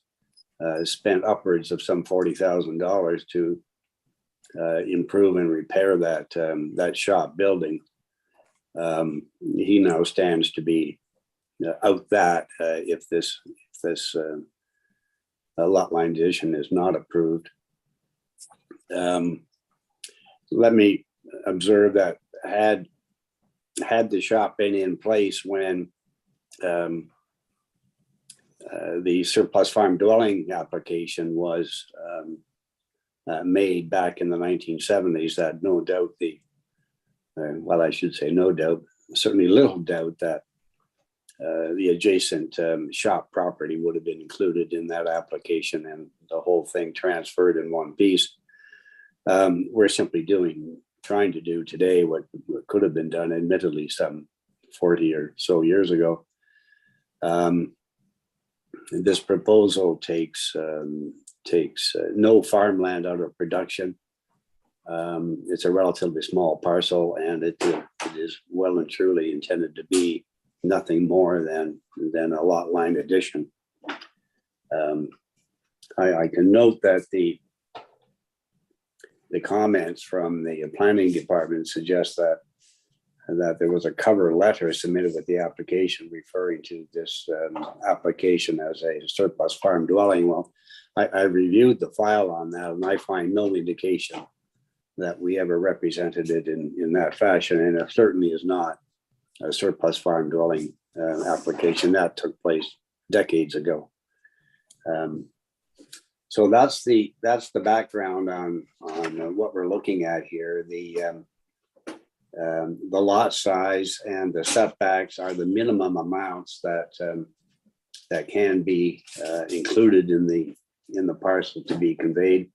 spent upwards of some $40,000 to improve and repair that shop building. He now stands to be out that if this lot line addition is not approved. Let me observe that had the shop been in place when the surplus farm dwelling application was made back in the 1970s, that no doubt well, I should say no doubt, certainly little doubt that the adjacent shop property would have been included in that application and the whole thing transferred in one piece. We're simply trying to do today what could have been done, admittedly, some 40 or so years ago. This proposal takes no farmland out of production. It's a relatively small parcel, and it is well and truly intended to be nothing more than a lot line addition. I can note that the comments from the planning department suggest that there was a cover letter submitted with the application referring to this application as a surplus farm dwelling. Well, I reviewed the file on that, and I find no indication that we ever represented it in that fashion, and it certainly is not a surplus farm dwelling application. That took place decades ago. So that's the background on what we're looking at here. The lot size and the setbacks are the minimum amounts that can be included in the parcel to be conveyed.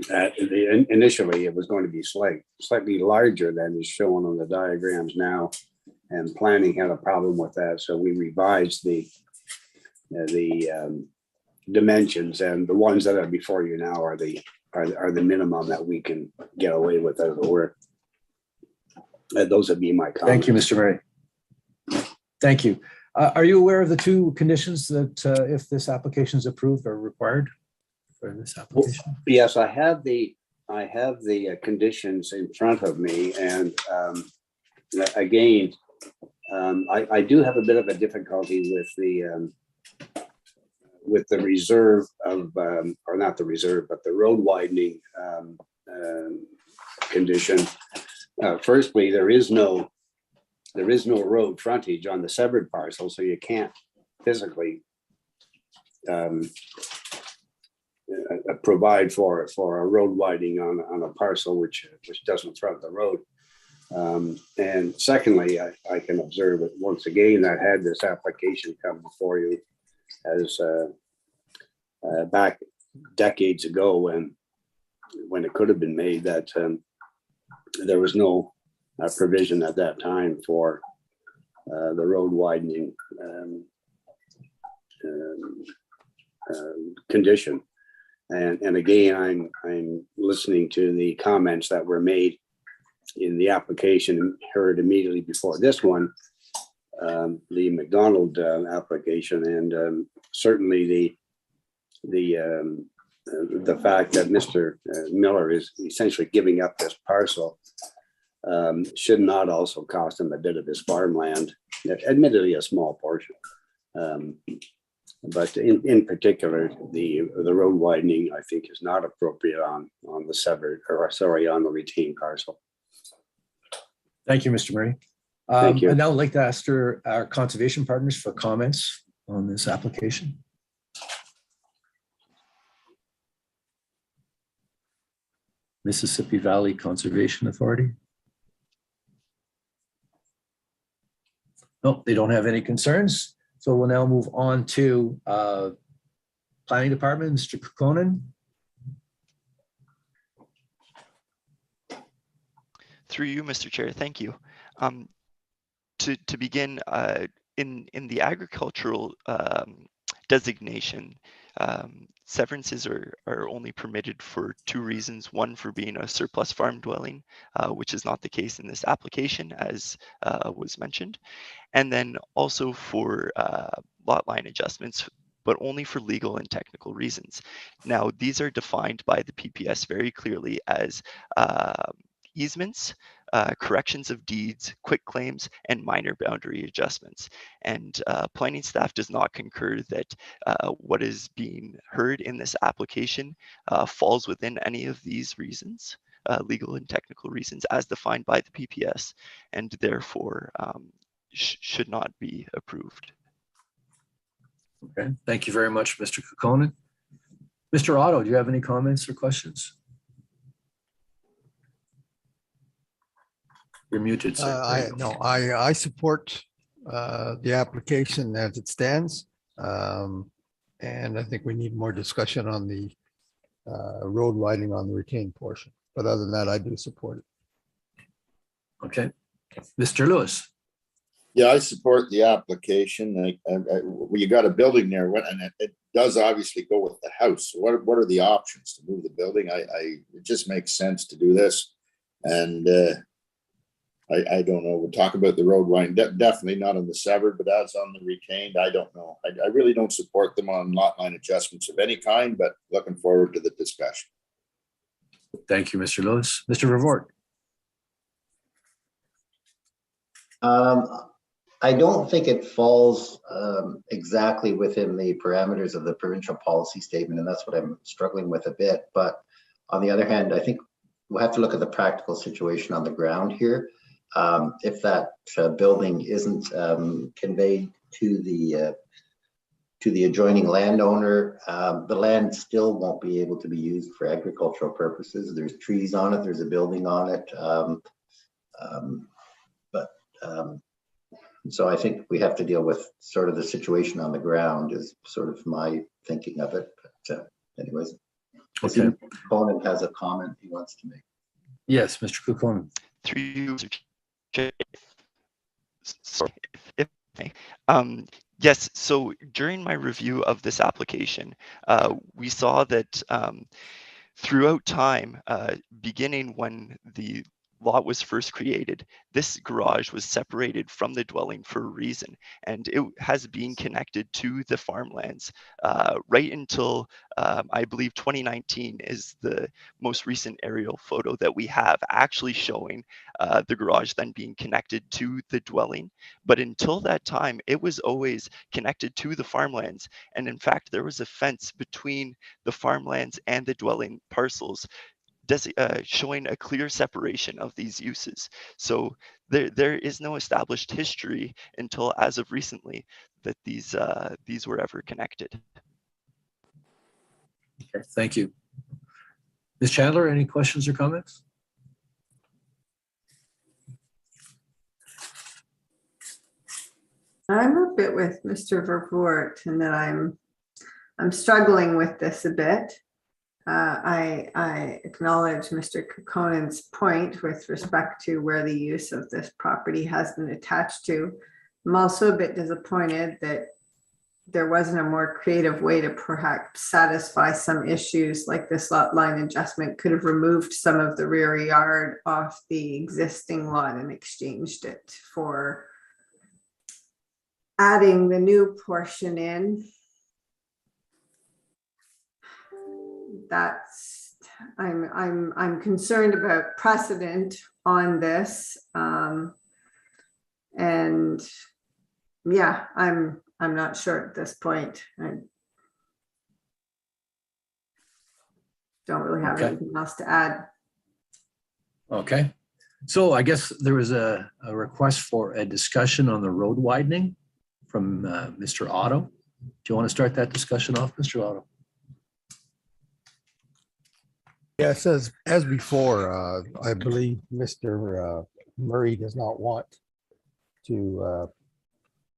Initially, it was going to be slightly larger than is shown on the diagrams now, and planning had a problem with that, so we revised the dimensions, and the ones that are before you now are the minimum that we can get away with, as it were. Those would be my comments. Thank you, Mr. Murray. Thank you. Are you aware of the two conditions that, if this application is approved, are required for this application? Well, yes, I have the conditions in front of me, and again, I do have a bit of a difficulty with the reserve of, or not the reserve, but the road widening condition. Firstly, there is no road frontage on the severed parcel, so you can't physically provide for a road widening on a parcel which doesn't front the road. And secondly, I can observe it once again that had this application come before you as back decades ago when it could have been made, that there was no provision at that time for the road widening condition. And again, I'm listening to the comments that were made in the application heard immediately before this one, the McDonald application, and certainly the fact that Mr. Miller is essentially giving up this parcel should not also cost him a bit of his farmland, admittedly a small portion. But in particular, the road widening, I think, is not appropriate on the severed, or sorry, on the retained parcel. Thank you, Mr. Murray. Thank you. I'd now like to ask our conservation partners for comments on this application. Mississippi Valley Conservation Authority. No, they don't have any concerns. So we'll now move on to Planning Department, Mr. Kukkonen. Through you, Mr. Chair, thank you. To begin, in the agricultural designation, severances are only permitted for two reasons. One, for being a surplus farm dwelling, which is not the case in this application, as was mentioned. And then also for lot line adjustments, but only for legal and technical reasons. Now, these are defined by the PPS very clearly as easements, corrections of deeds, quick claims, and minor boundary adjustments. And planning staff does not concur that what is being heard in this application falls within any of these reasons, legal and technical reasons as defined by the PPS, and therefore should not be approved. Okay, thank you very much, Mr. Kukkonen. Mr. Otto, do you have any comments or questions? You're muted, sir. I support the application as it stands. And I think we need more discussion on the road widening on the retained portion. But other than that, I do support it. Okay. Mr. Lewis. Yeah, I support the application. Well, you got a building there, and it does obviously go with the house. So what are the options to move the building? It just makes sense to do this. And I don't know. We'll talk about the road line. Definitely not on the severed, but as on the retained, I don't know. I really don't support them on lot line adjustments of any kind, but looking forward to the discussion. Thank you, Mr. Lewis. Mr. Vervoort. I don't think it falls exactly within the parameters of the provincial policy statement, and that's what I'm struggling with a bit. But on the other hand, I think we'll have to look at the practical situation on the ground here. If that building isn't conveyed to the adjoining landowner, the land still won't be able to be used for agricultural purposes. There's trees on it, there's a building on it. So I think we have to deal with sort of the situation on the ground is sort of my thinking of it. But anyways, okay. Conan has a comment he wants to make. Yes, Mr. Kukkonen. Through you, sorry, yes, so during my review of this application, we saw that throughout time, beginning when the lot was first created, this garage was separated from the dwelling for a reason, and it has been connected to the farmlands right until I believe 2019 is the most recent aerial photo that we have actually showing the garage then being connected to the dwelling. But until that time, it was always connected to the farmlands, and in fact there was a fence between the farmlands and the dwelling parcels showing a clear separation of these uses. So there is no established history until as of recently that these were ever connected. Okay, thank you. Ms. Chandler, any questions or comments? I'm a bit with Mr. Vervoort in that I'm struggling with this a bit. I acknowledge Mr. Kukkonen's point with respect to where the use of this property has been attached to. I'm also a bit disappointed that there wasn't a more creative way to perhaps satisfy some issues like this lot line adjustment could have removed some of the rear yard off the existing lot and exchanged it for adding the new portion in. That's I'm concerned about precedent on this, and yeah, I'm not sure at this point. I don't really have anything else to add. Okay, so I guess there was a request for a discussion on the road widening from Mr. Otto. Do you want to start that discussion off, Mr. Otto? Yes, as before, I believe Mr. Murray does not want to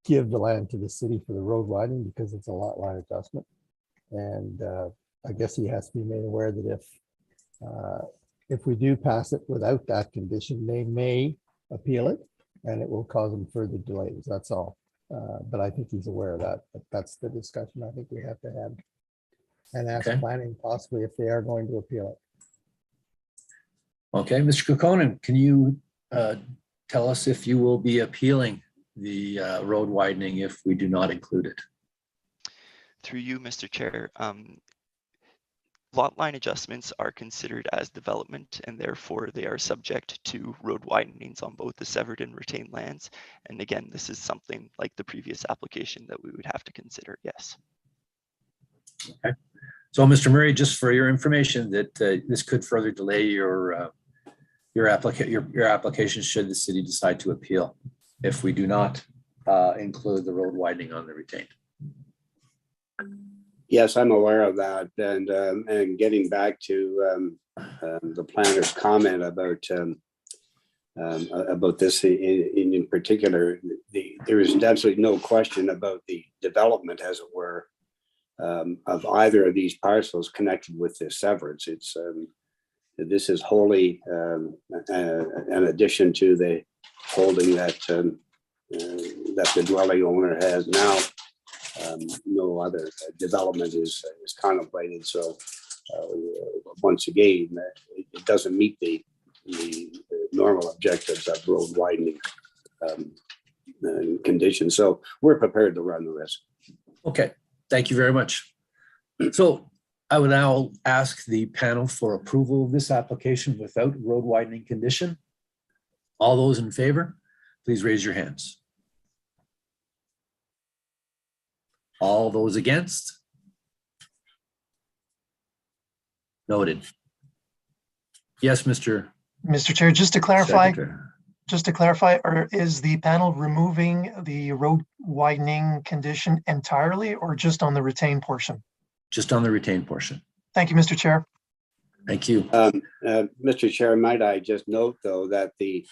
give the land to the city for the road widening because it's a lot line adjustment. And I guess he has to be made aware that if we do pass it without that condition, they may appeal it and it will cause them further delays. That's all. But I think he's aware of that. But that's the discussion I think we have to have. and ask Okay. planning possibly if they are going to appeal it. Okay, Mr. Kokonen, can you tell us if you will be appealing the road widening if we do not include it? Through you, Mr. Chair, lot line adjustments are considered as development and therefore they are subject to road widenings on both the severed and retained lands. And again, this is something like the previous application that we would have to consider, yes. Okay. So, Mr. Murray, just for your information, that this could further delay your application should the city decide to appeal if we do not include the road widening on the retained. Yes, I'm aware of that. And getting back to the planner's comment about this in particular, there is absolutely no question about the development, as it were, of either of these parcels connected with this severance. This is wholly an addition to the holding that the dwelling owner has now. No other development is contemplated. So once again, it doesn't meet the normal objectives of road widening conditions. So we're prepared to run the risk. Okay, thank you very much. So I will now ask the panel for approval of this application without road widening condition. All those in favor, please raise your hands. All those against? Noted. Yes, Mr. Chair, just to clarify, Secretary. or is the panel removing the road widening condition entirely or just on the retained portion? Just on the retained portion. Thank you, Mr. Chair. Thank you. Mr. Chair, might I just note though that the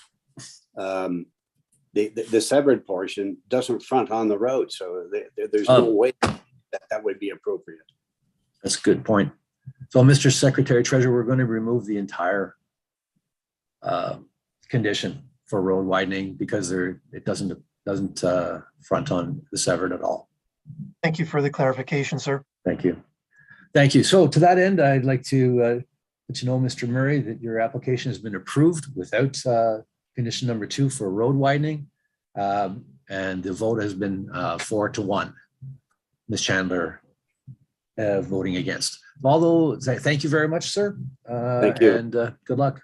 severed portion doesn't front on the road, so there's no way that would be appropriate. That's a good point. So, Mr. Secretary Treasurer, we're going to remove the entire condition for road widening because it doesn't front on the severed at all. Thank you for the clarification, sir. Thank you. Thank you. So to that end, I'd like to let you know, Mr. Murray, that your application has been approved without condition number 2 for road widening. And the vote has been 4-1. Ms. Chandler voting against. Although, thank you very much, sir. Thank you. And good luck.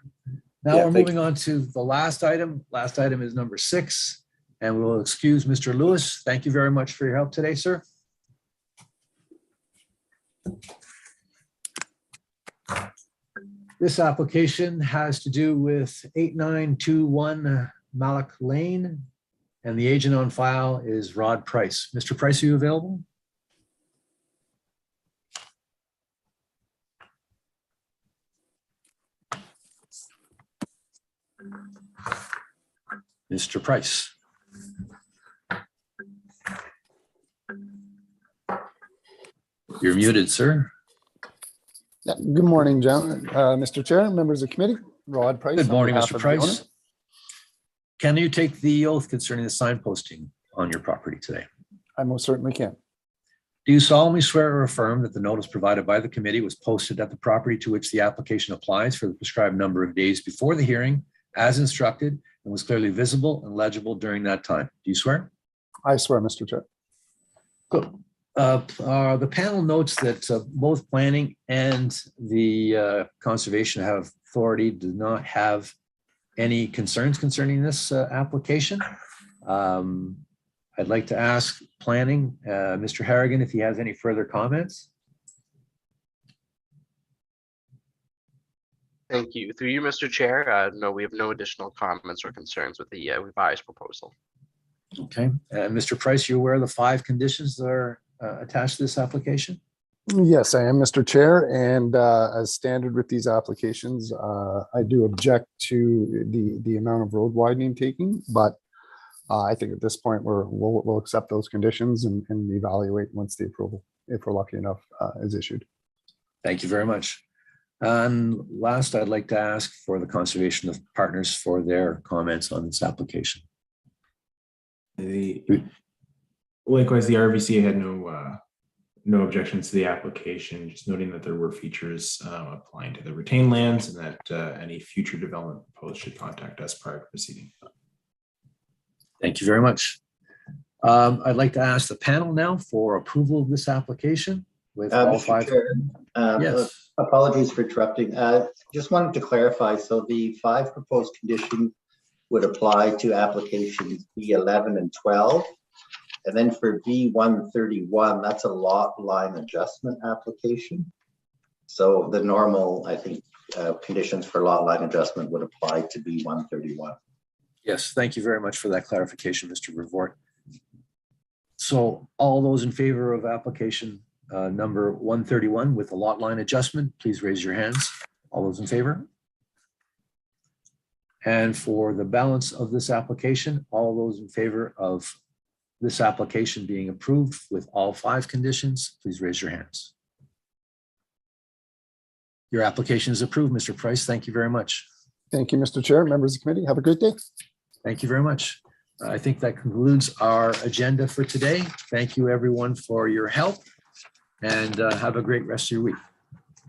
Now we're moving on to the last item. Last item is number 6. And we'll excuse Mr. Lewis. Thank you very much for your help today, sir. This application has to do with 8921 Mallock Lane, and the agent on file is Rod Price. Mr. Price, are you available? Mr. Price. You're muted, sir. Yeah, good morning, Mr. Chair, members of the committee. Rod Price. Good morning, Mr. Price. Can you take the oath concerning the signposting on your property today? I most certainly can. Do you solemnly swear or affirm that the notice provided by the committee was posted at the property to which the application applies for the prescribed number of days before the hearing as instructed and was clearly visible and legible during that time? Do you swear? I swear, Mr. Chair. Good. The panel notes that both planning and the conservation have authority do not have any concerns concerning this application. I'd like to ask planning, Mr. Harrigan, if he has any further comments. Thank you. Through you, Mr. Chair, no, we have no additional comments or concerns with the revised proposal. Okay. Mr. Price, you aware of the 5 conditions that are attached to this application? Yes, I am, Mr. Chair, and as standard with these applications, I do object to the amount of road widening taking, but I think at this point we'll accept those conditions and evaluate once the approval, if we're lucky enough, is issued. Thank you very much. And last, I'd like to ask for the conservation of partners for their comments on this application. Likewise, the RVC had no no objections to the application, just noting that there were features applying to the retained lands and that any future development proposed should contact us prior to proceeding. Thank you very much. I'd like to ask the panel now for approval of this application with all Mr. five. Chair, Yes. apologies for interrupting. Just wanted to clarify, so the 5 proposed conditions would apply to applications B11 and 12. And then for B131, that's a lot line adjustment application. So the normal, I think, conditions for lot line adjustment would apply to B131. Yes, thank you very much for that clarification, Mr. Revort. So all those in favor of application number 131 with the lot line adjustment, please raise your hands. All those in favor? And for the balance of this application, all those in favor of this application being approved with all 5 conditions, please raise your hands. Your application is approved, Mr. Price. Thank you very much. Thank you, Mr. Chair, members of the committee. Have a great day. Thank you very much. I think that concludes our agenda for today. Thank you, everyone, for your help, and have a great rest of your week.